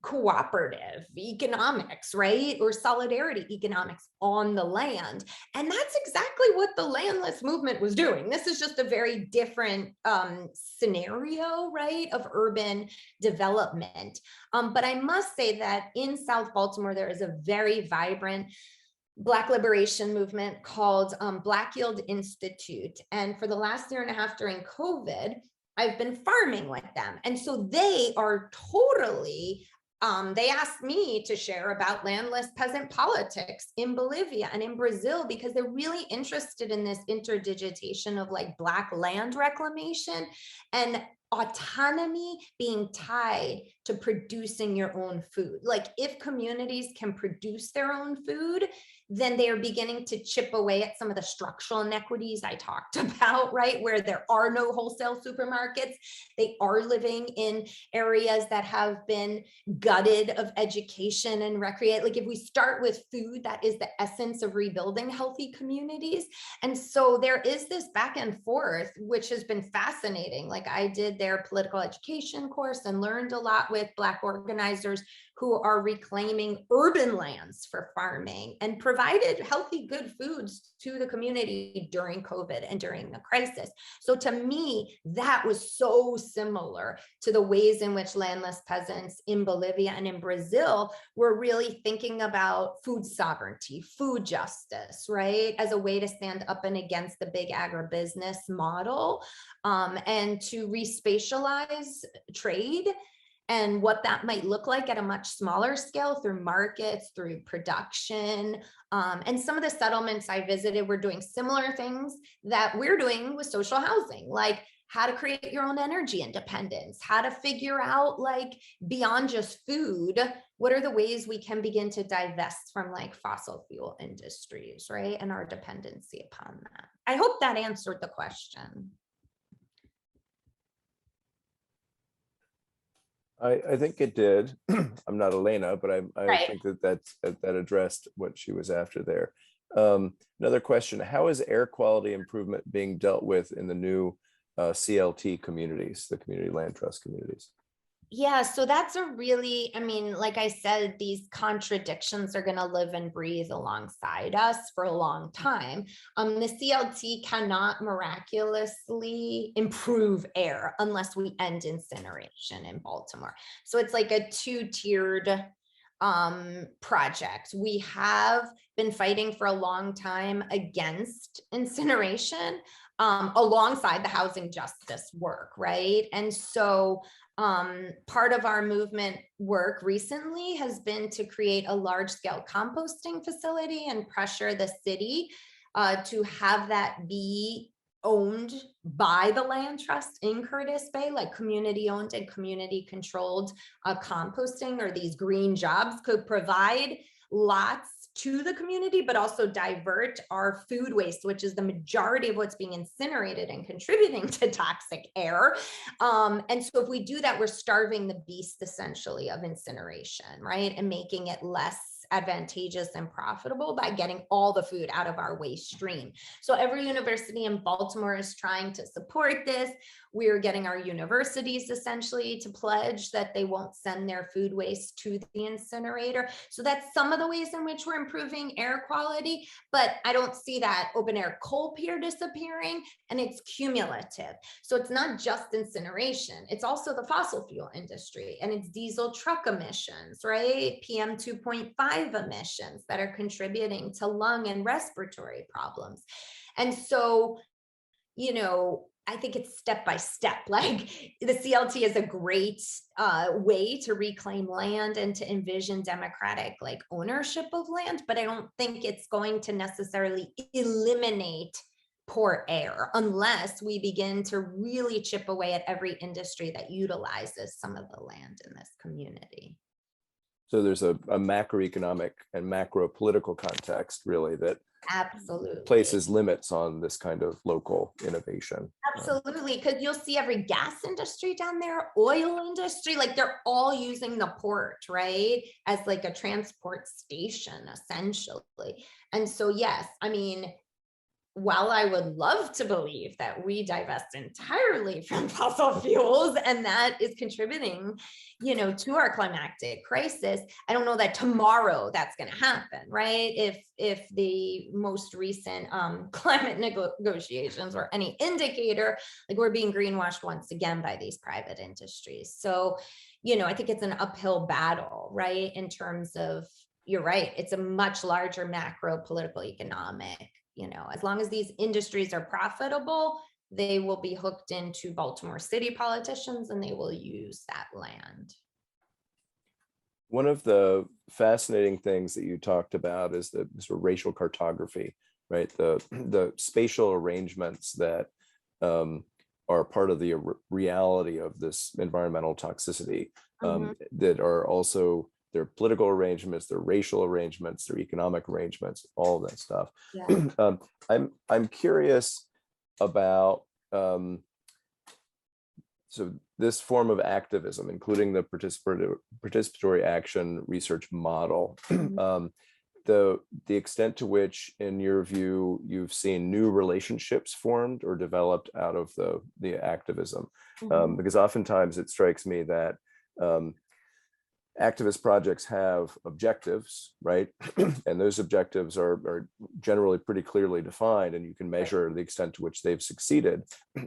cooperative economics, right? Or solidarity economics on the land. And that's exactly what the landless movement was doing. This is just a very different scenario, right, of urban development. But I must say that in South Baltimore, there is a very vibrant Black liberation movement called Black Yield Institute. And for the last year and a half during COVID, I've been farming with them. And so they are totally, they asked me to share about landless peasant politics in Bolivia and in Brazil, because they're really interested in this interdigitation of like Black land reclamation and autonomy being tied to producing your own food. Like if communities can produce their own food, then they are beginning to chip away at some of the structural inequities I talked about, right? Where there are no wholesale supermarkets. They are living in areas that have been gutted of education and recreate. Like if we start with food, that is the essence of rebuilding healthy communities. And so there is this back and forth, which has been fascinating. Like I did their political education course and learned a lot with Black organizers who are reclaiming urban lands for farming and provided healthy, good foods to the community during COVID and during the crisis. So to me, that was so similar to the ways in which landless peasants in Bolivia and in Brazil were really thinking about food sovereignty, food justice, right? As a way to stand up and against the big agribusiness model and to respatialize trade and what that might look like at a much smaller scale through markets, through production. And some of the settlements I visited were doing similar things that we're doing with social housing, like how to create your own energy independence, how to figure out like beyond just food, what are the ways we can begin to divest from like fossil fuel industries, right? And our dependency upon that. I hope that answered the question. I think it did. I'm not Elena, but I Right. think that addressed what she was after there. Another question: how is air quality improvement being dealt with in the new CLT communities, the community land trust communities? Yeah, so that's a really, I mean, like I said, these contradictions are going to live and breathe alongside us for a long time. The CLT cannot miraculously improve air unless we end incineration in Baltimore. So it's like a two-tiered project. We have been fighting for a long time against incineration alongside the housing justice work, right? And so part of our movement work recently has been to create a large-scale composting facility and pressure the city to have that be owned by the land trust in Curtis Bay, like community owned and community controlled composting, or these green jobs could provide lots to the community, but also divert our food waste, which is the majority of what's being incinerated and contributing to toxic air. And so if we do that, we're starving the beast essentially of incineration, right? And making it less advantageous and profitable by getting all the food out of our waste stream. So every university in Baltimore is trying to support this. We're getting our universities essentially to pledge that they won't send their food waste to the incinerator. So that's some of the ways in which we're improving air quality, but I don't see that open air coal pier disappearing, and it's cumulative. So it's not just incineration, it's also the fossil fuel industry and it's diesel truck emissions, right? PM 2.5 emissions that are contributing to lung and respiratory problems. And so, you know, I think it's step by step. Like the CLT is a great way to reclaim land and to envision democratic like ownership of land, but I don't think it's going to necessarily eliminate poor air unless we begin to really chip away at every industry that utilizes some of the land in this community. So there's a macroeconomic and macro political context really that absolutely places limits on this kind of local innovation. Absolutely, because you'll see every gas industry down there, oil industry, like they're all using the port, right, as like a transport station essentially. And so yes, I mean, while I would love to believe that we divest entirely from fossil fuels and that is contributing, to our climatic crisis, I don't know that tomorrow that's going to happen, right? If the most recent climate negotiations or any indicator, like we're being greenwashed once again by these private industries. So, I think it's an uphill battle, right? In terms of, you're right, it's a much larger macro political economic, as long as these industries are profitable, they will be hooked into Baltimore City politicians and they will use that land. One of the fascinating things that you talked about is the sort of racial cartography, right? The spatial arrangements that are part of the reality of this environmental toxicity, that are also their political arrangements, their racial arrangements, their economic arrangements, all of that stuff. Yeah. I'm curious about so this form of activism, including the participatory action research model, the extent to which, in your view, you've seen new relationships formed or developed out of the activism, because oftentimes it strikes me that activist projects have objectives, right? And those objectives are generally pretty clearly defined, and you can measure the extent to which they've succeeded.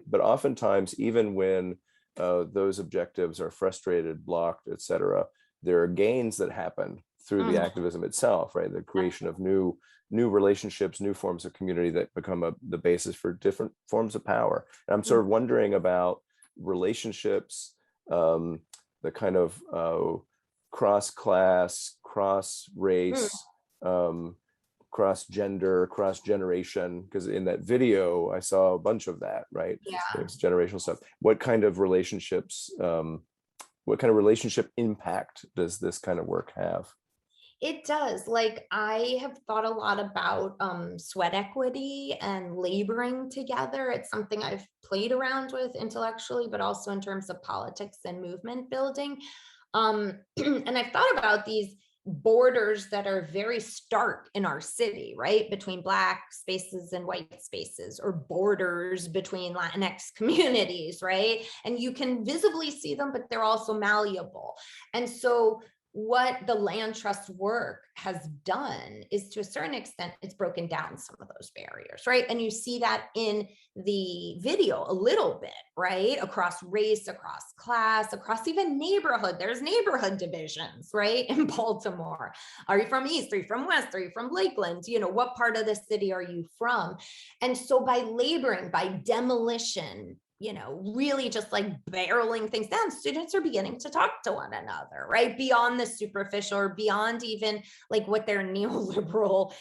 But oftentimes, even when those objectives are frustrated, blocked, et cetera, there are gains that happen through the activism itself, right? The creation of new relationships, new forms of community that become the basis for different forms of power. And I'm sort of wondering about relationships, the kind of cross-class, cross-race, cross-gender, cross-generation, because in that video, I saw a bunch of that, right? Yeah. There's generational stuff. What kind of relationships, what kind of relationship impact does this kind of work have? It does. Like, I have thought a lot about sweat equity and laboring together. It's something I've played around with intellectually, but also in terms of politics and movement building. And I've thought about these borders that are very stark in our city, right? Between Black spaces and white spaces, or borders between Latinx communities, right? And you can visibly see them, but they're also malleable. And so what the land trust work has done is, to a certain extent, it's broken down some of those barriers, right? And you see that in the video a little bit, right? Across race, across class, across even neighborhood. There's neighborhood divisions, right? In Baltimore. Are you from East? Are you from West? Are you from Lakeland? What part of the city are you from? And so by laboring, by demolition, really just like barreling things down, students are beginning to talk to one another, right? Beyond the superficial, or beyond even like what their neoliberal,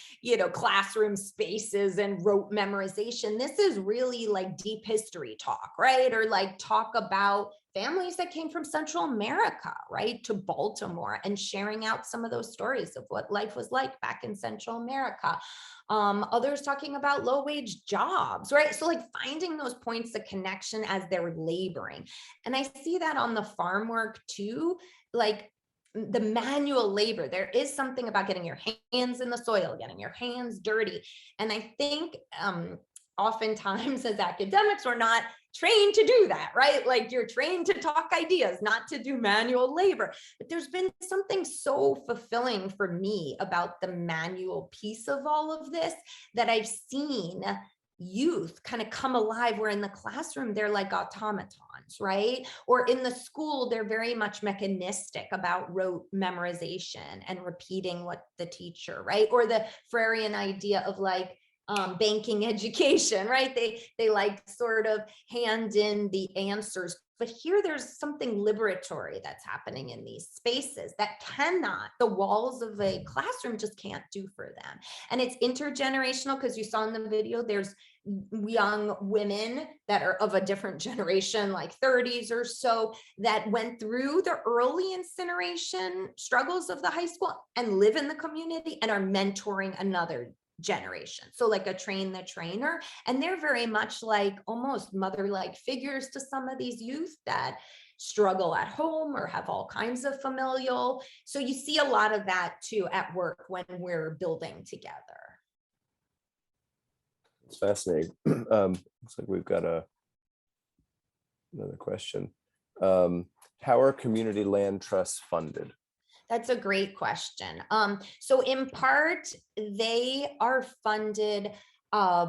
classroom spaces and rote memorization. This is really like deep history talk, right? Or like talk about families that came from Central America, right, to Baltimore, and sharing out some of those stories of what life was like back in Central America. Others talking about low-wage jobs, right? So like finding those points of connection as they're laboring. And I see that on the farm work too, like the manual labor. There is something about getting your hands in the soil, getting your hands dirty. And I think oftentimes as academics, we're not trained to do that, right? Like, you're trained to talk ideas, not to do manual labor. But there's been something so fulfilling for me about the manual piece of all of this, that I've seen youth kind of come alive, where in the classroom, they're like automatons, right? Or in the school, they're very much mechanistic about rote memorization and repeating what the teacher, right? Or the Freirean idea of like, banking education, right? They like sort of hand in the answers. But here there's something liberatory that's happening in these spaces that the walls of a classroom just can't do for them. And it's intergenerational, because you saw in the video, there's young women that are of a different generation, like 30s or so, that went through the early incineration struggles of the high school and live in the community and are mentoring another generation. So like a train the trainer, and they're very much like almost mother-like figures to some of these youth that struggle at home or have all kinds of familial. So you see a lot of that too at work when we're building together. It's fascinating. Looks like we've got another question. How are community land trusts funded? That's a great question. So in part, they are funded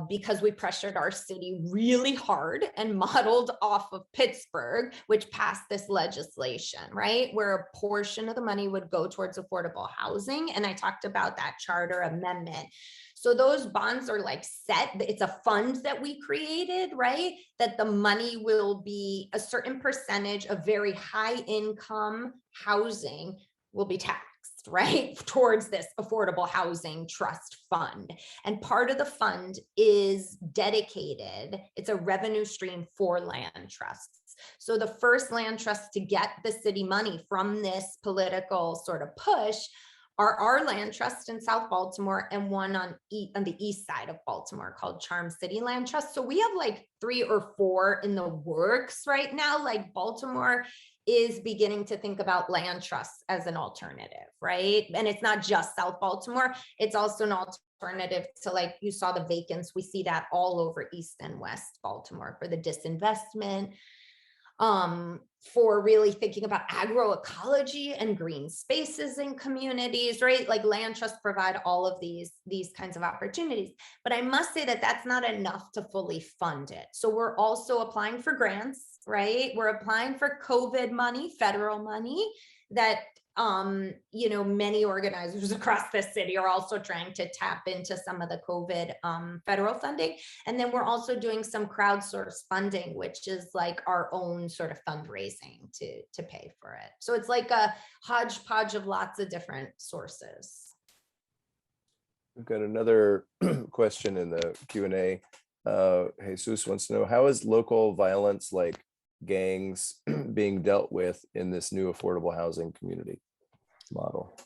because we pressured our city really hard and modeled off of Pittsburgh, which passed this legislation, right? Where a portion of the money would go towards affordable housing. And I talked about that charter amendment. So those bonds are like set, it's a fund that we created, right? That the money will be a certain percentage of very high income housing will be taxed, right, towards this affordable housing trust fund. And part of the fund is dedicated, it's a revenue stream for land trusts. So the first land trust to get the city money from this political sort of push are our land trust in South Baltimore and one on the east side of Baltimore called Charm City Land Trust. So we have like 3 or 4 in the works right now. Like Baltimore is beginning to think about land trusts as an alternative, right? And it's not just South Baltimore, it's also an alternative to, like you saw the vacants, we see that all over East and West Baltimore for the disinvestment, for really thinking about agroecology and green spaces in communities, right? Like land trusts provide all of these kinds of opportunities. But I must say that that's not enough to fully fund it. So we're also applying for grants, right? We're applying for COVID money, federal money that you know, many organizers across the city are also trying to tap into some of the COVID federal funding. And then we're also doing some crowdsourced funding, which is like our own sort of fundraising to pay for it. So it's like a hodgepodge of lots of different sources. We've got another question in the Q&A. Jesus wants to know, how is local violence like gangs being dealt with in this new affordable housing community model?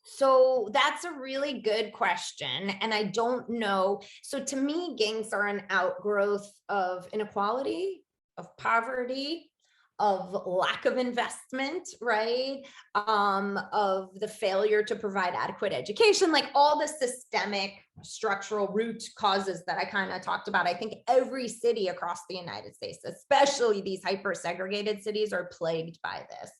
So that's a really good question. And I don't know. So to me, gangs are an outgrowth of inequality, of poverty, of lack of investment, right? Of the failure to provide adequate education, like all the systemic structural root causes that I kind of talked about. I think every city across the United States, especially these hyper segregated cities, are plagued by this.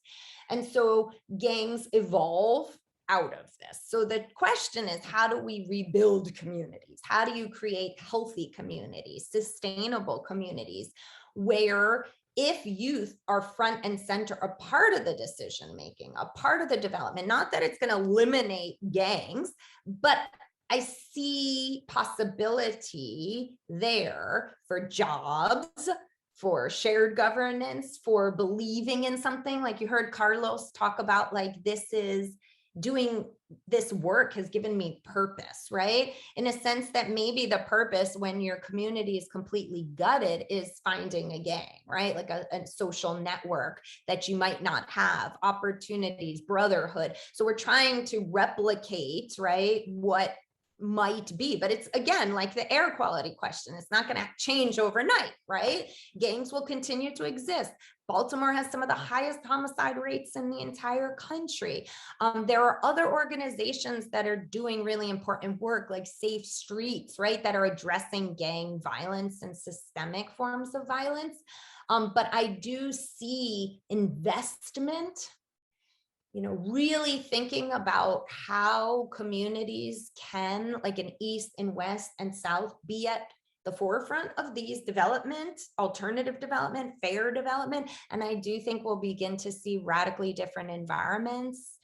And so gangs evolve out of this. So the question is, how do we rebuild communities? How do you create healthy communities, sustainable communities, where if youth are front and center, a part of the decision making, a part of the development, not that it's going to eliminate gangs, but I see possibility there for jobs, for shared governance, for believing in something. Like you heard Carlos talk about, like, this is doing this work has given me purpose, right? In a sense that maybe the purpose when your community is completely gutted is finding a gang, right? Like a social network that you might not have, opportunities, brotherhood. So we're trying to replicate, right, what might be, but it's again like the air quality question. It's not going to change overnight, right? Gangs will continue to exist. Baltimore has some of the highest homicide rates in the entire country. There are other organizations that are doing really important work, like Safe Streets, right, that are addressing gang violence and systemic forms of violence. But I do see investment, you know, really thinking about how communities can, like in East and West and South, be at the forefront of these development, alternative development, fair development. And I do think we'll begin to see radically different environments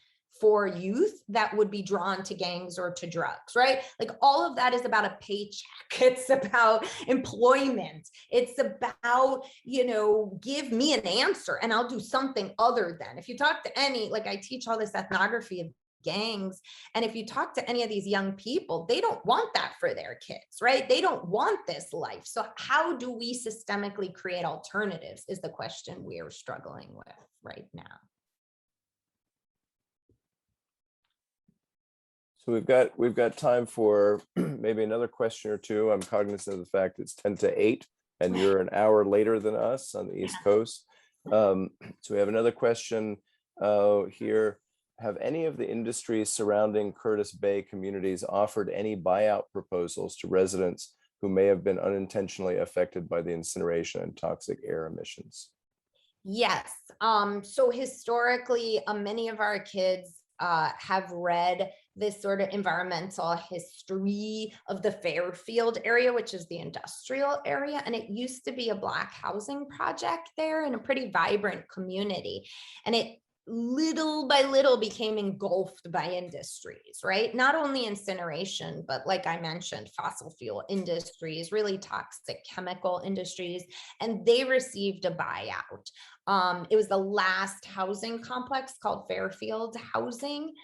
for youth that would be drawn to gangs or to drugs, right? Like all of that is about a paycheck. It's about employment. It's about, you know, give me an answer and I'll do something other than. If you talk to any, like I teach all this ethnography of gangs, and if you talk to any of these young people, they don't want that for their kids, right? They don't want this life. So how do we systemically create alternatives is the question we're struggling with right now. So we've got time for maybe another question or two. I'm cognizant of the fact it's 10 to 8 and you're an hour later than us on the East Coast. So we have another question here. Have any of the industries surrounding Curtis Bay communities offered any buyout proposals to residents who may have been unintentionally affected by the incineration and toxic air emissions? Yes. So historically, many of our kids have read this sort of environmental history of the Fairfield area, which is the industrial area. And it used to be a Black housing project there and a pretty vibrant community. And it little by little became engulfed by industries, right? Not only incineration, but like I mentioned, fossil fuel industries, really toxic chemical industries, and they received a buyout. It was the last housing complex called Fairfield Housing.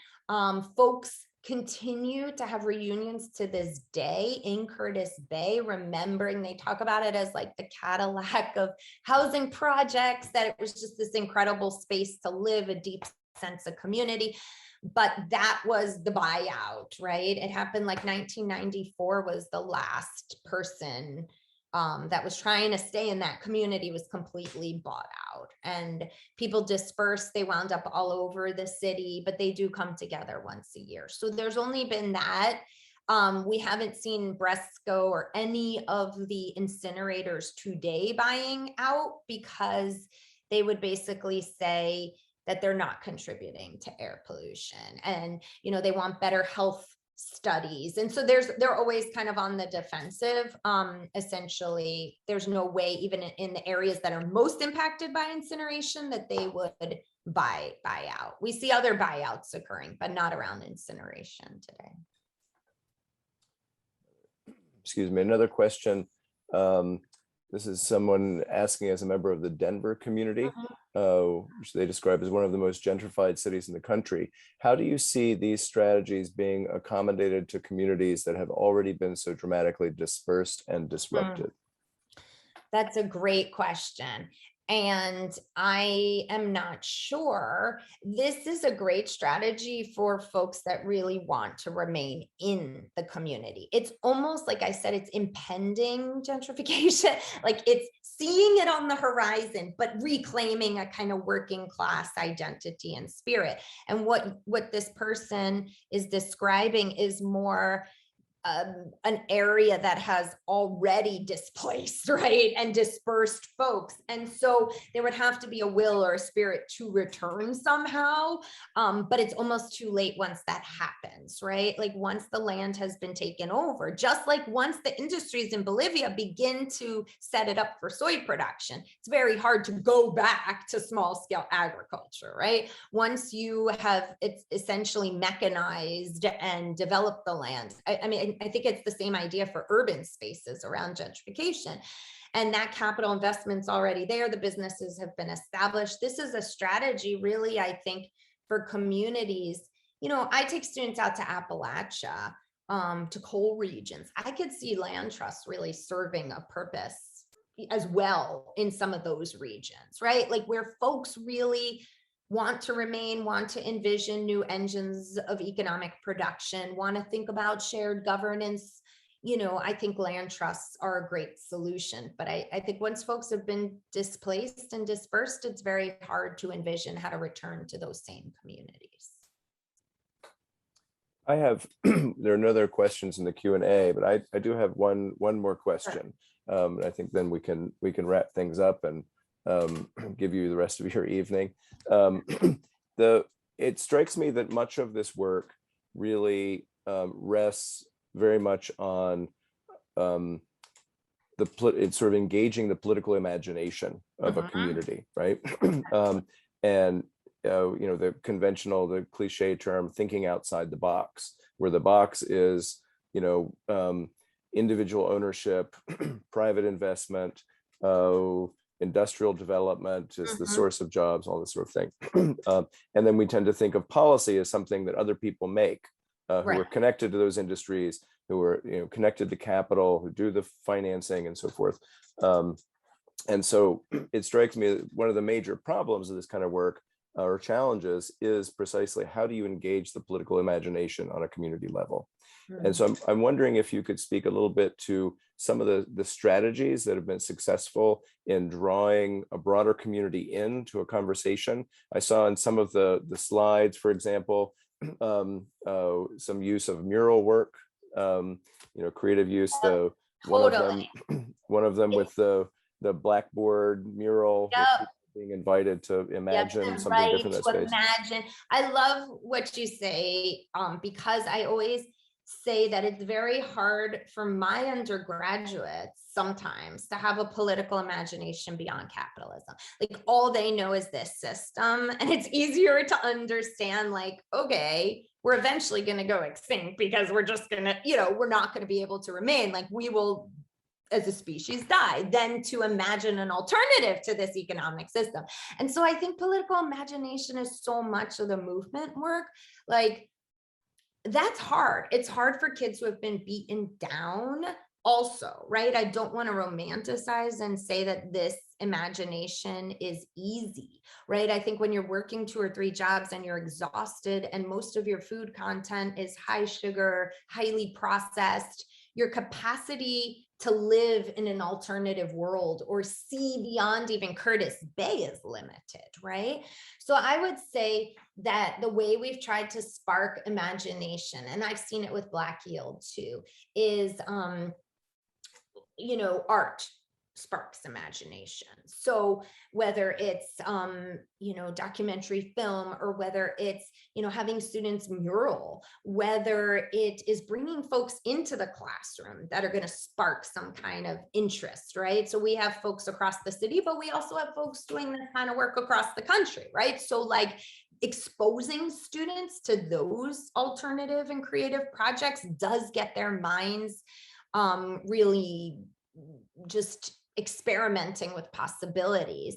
Folks continue to have reunions to this day in Curtis Bay, remembering, they talk about it as like the Cadillac of housing projects, that it was just this incredible space to live, a deep sense of community. But that was the buyout, right? It happened like 1994 was the last person that was trying to stay in that community was completely bought out, and people dispersed. They wound up all over the city, but they do come together once a year. So there's only been that. We haven't seen Bresco or any of the incinerators today buying out, because they would basically say that they're not contributing to air pollution, and they want better health studies. And so they're always kind of on the defensive. Essentially, there's no way, even in the areas that are most impacted by incineration, that they would buy out. We see other buyouts occurring, but not around incineration today. Excuse me, another question. This is someone asking as a member of the Denver community, which they describe as one of the most gentrified cities in the country. How do you see these strategies being accommodated to communities that have already been so dramatically dispersed and disrupted? That's a great question. And I am not sure. This is a great strategy for folks that really want to remain in the community. It's almost like I said, it's impending gentrification. Like it's seeing it on the horizon, but reclaiming a kind of working class identity and spirit. And what this person is describing is more an area that has already displaced, right, and dispersed folks. And so there would have to be a will or a spirit to return somehow, but it's almost too late once that happens, right? Like once the land has been taken over, just like once the industries in Bolivia begin to set it up for soy production, it's very hard to go back to small scale agriculture, right? Once you have it's essentially mechanized and developed the land. I mean, I think it's the same idea for urban spaces around gentrification. And that capital investment's already there. The businesses have been established. This is a strategy, really, I think, for communities. I take students out to Appalachia, to coal regions. I could see land trusts really serving a purpose as well in some of those regions, right? Like where folks really want to remain, want to envision new engines of economic production, want to think about shared governance. I think land trusts are a great solution. But I think once folks have been displaced and dispersed, it's very hard to envision how to return to those same communities. I have, there are no other questions in the Q&A, but I do have one more question. Sure. I think then we can wrap things up and give you the rest of your evening. It strikes me that much of this work really rests very much on it's sort of engaging the political imagination of a community, right? And the conventional, the cliche term, thinking outside the box, where the box is, individual ownership, private investment, industrial development is the source of jobs, all this sort of thing. And then we tend to think of policy as something that other people make, who are connected to those industries, who are connected to capital, who do the financing and so forth. And so it strikes me that one of the major problems of this kind of work or challenges is precisely how do you engage the political imagination on a community level? And so I'm wondering if you could speak a little bit to some of the strategies that have been successful in drawing a broader community into a conversation. I saw in some of the slides, for example, some use of mural work, creative use, Totally. One of them with the blackboard mural, with Yep. people being invited to imagine Yep, something right, different in that to space. imagine. I love what you say, because I always say that it's very hard for my undergraduates sometimes to have a political imagination beyond capitalism. Like all they know is this system, and it's easier to understand like, okay, we're eventually going to go extinct because we're just going to, we're not going to be able to remain, like we will as a species die, than to imagine an alternative to this economic system. And so I think political imagination is so much of the movement work. Like that's hard. It's hard for kids who have been beaten down also, right? I don't want to romanticize and say that this imagination is easy, right? I think when you're working 2 or 3 jobs and you're exhausted and most of your food content is high sugar, highly processed, your capacity to live in an alternative world or see beyond even Curtis Bay is limited, right? So I would say that the way we've tried to spark imagination, and I've seen it with Black Yield too, is art sparks imagination. So whether it's documentary film, or whether it's having students mural, whether it is bringing folks into the classroom that are going to spark some kind of interest, right? So we have folks across the city, but we also have folks doing this kind of work across the country, right? So like exposing students to those alternative and creative projects does get their minds really just experimenting with possibilities.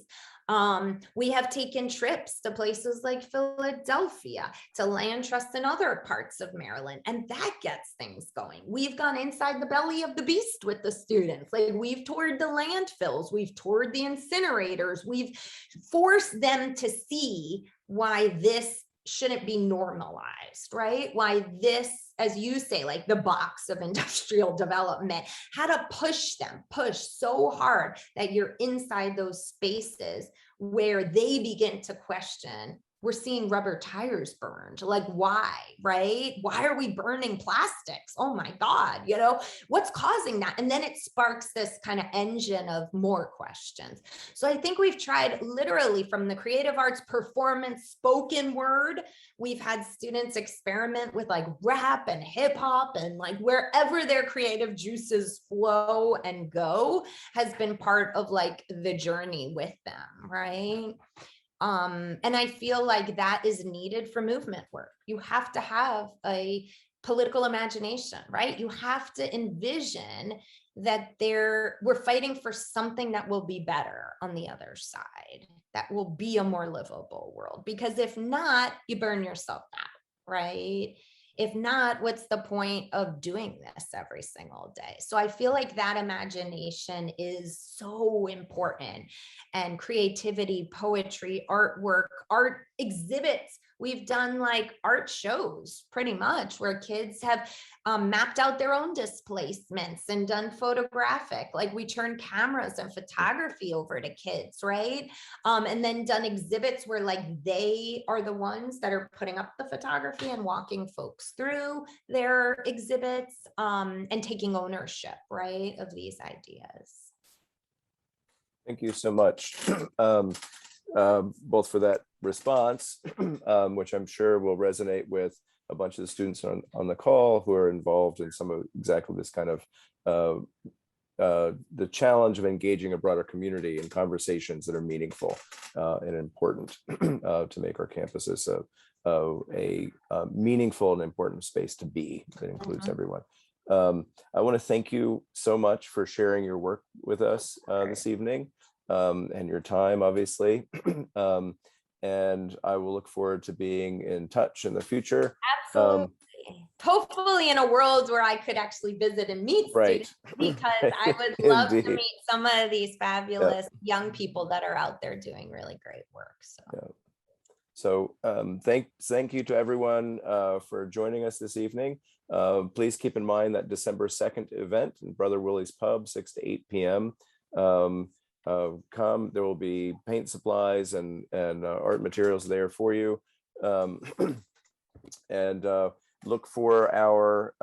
We have taken trips to places like Philadelphia, to land trusts in other parts of Maryland, and that gets things going. We've gone inside the belly of the beast with the students. Like we've toured the landfills, we've toured the incinerators, we've forced them to see why this shouldn't be normalized, right? Why this, as you say, like the box of industrial development, how to push so hard that you're inside those spaces where they begin to question. We're seeing rubber tires burned. Like why, right? Why are we burning plastics? Oh my God, what's causing that? And then it sparks this kind of engine of more questions. So I think we've tried literally from the creative arts, performance, spoken word. We've had students experiment with like rap and hip hop, and like wherever their creative juices flow and go has been part of like the journey with them, right? And I feel like that is needed for movement work. You have to have a political imagination, right? You have to envision that we're fighting for something that will be better on the other side, that will be a more livable world. Because if not, you burn yourself out, right? If not, what's the point of doing this every single day? So I feel like that imagination is so important, and creativity, poetry, artwork, art exhibits. We've done like art shows pretty much where kids have mapped out their own displacements and done photographic, like we turn cameras and photography over to kids, right? And then done exhibits where like they are the ones that are putting up the photography and walking folks through their exhibits, and taking ownership, right, of these ideas. Thank you so much, both for that response, which I'm sure will resonate with a bunch of the students on the call who are involved in some of exactly this kind of the challenge of engaging a broader community in conversations that are meaningful and important to make our campuses a meaningful and important space to be that includes everyone. I want to thank you so much for sharing your work with us this evening, and your time, obviously. And I will look forward to being in touch in the future. Absolutely. Hopefully in a world where I could actually visit and meet students, because I would love to meet some of these fabulous young people that are out there doing really great work. So thank you to everyone for joining us this evening. Please keep in mind that December 2nd event in Brother Willie's Pub, 6 to 8 p.m. Come, there will be paint supplies and art materials there for you. And look for our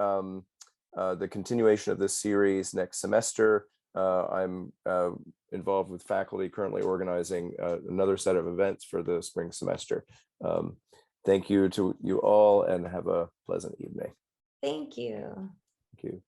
the continuation of this series next semester. I'm involved with faculty currently organizing another set of events for the spring semester. Thank you to you all and have a pleasant evening. Thank you. Thank you.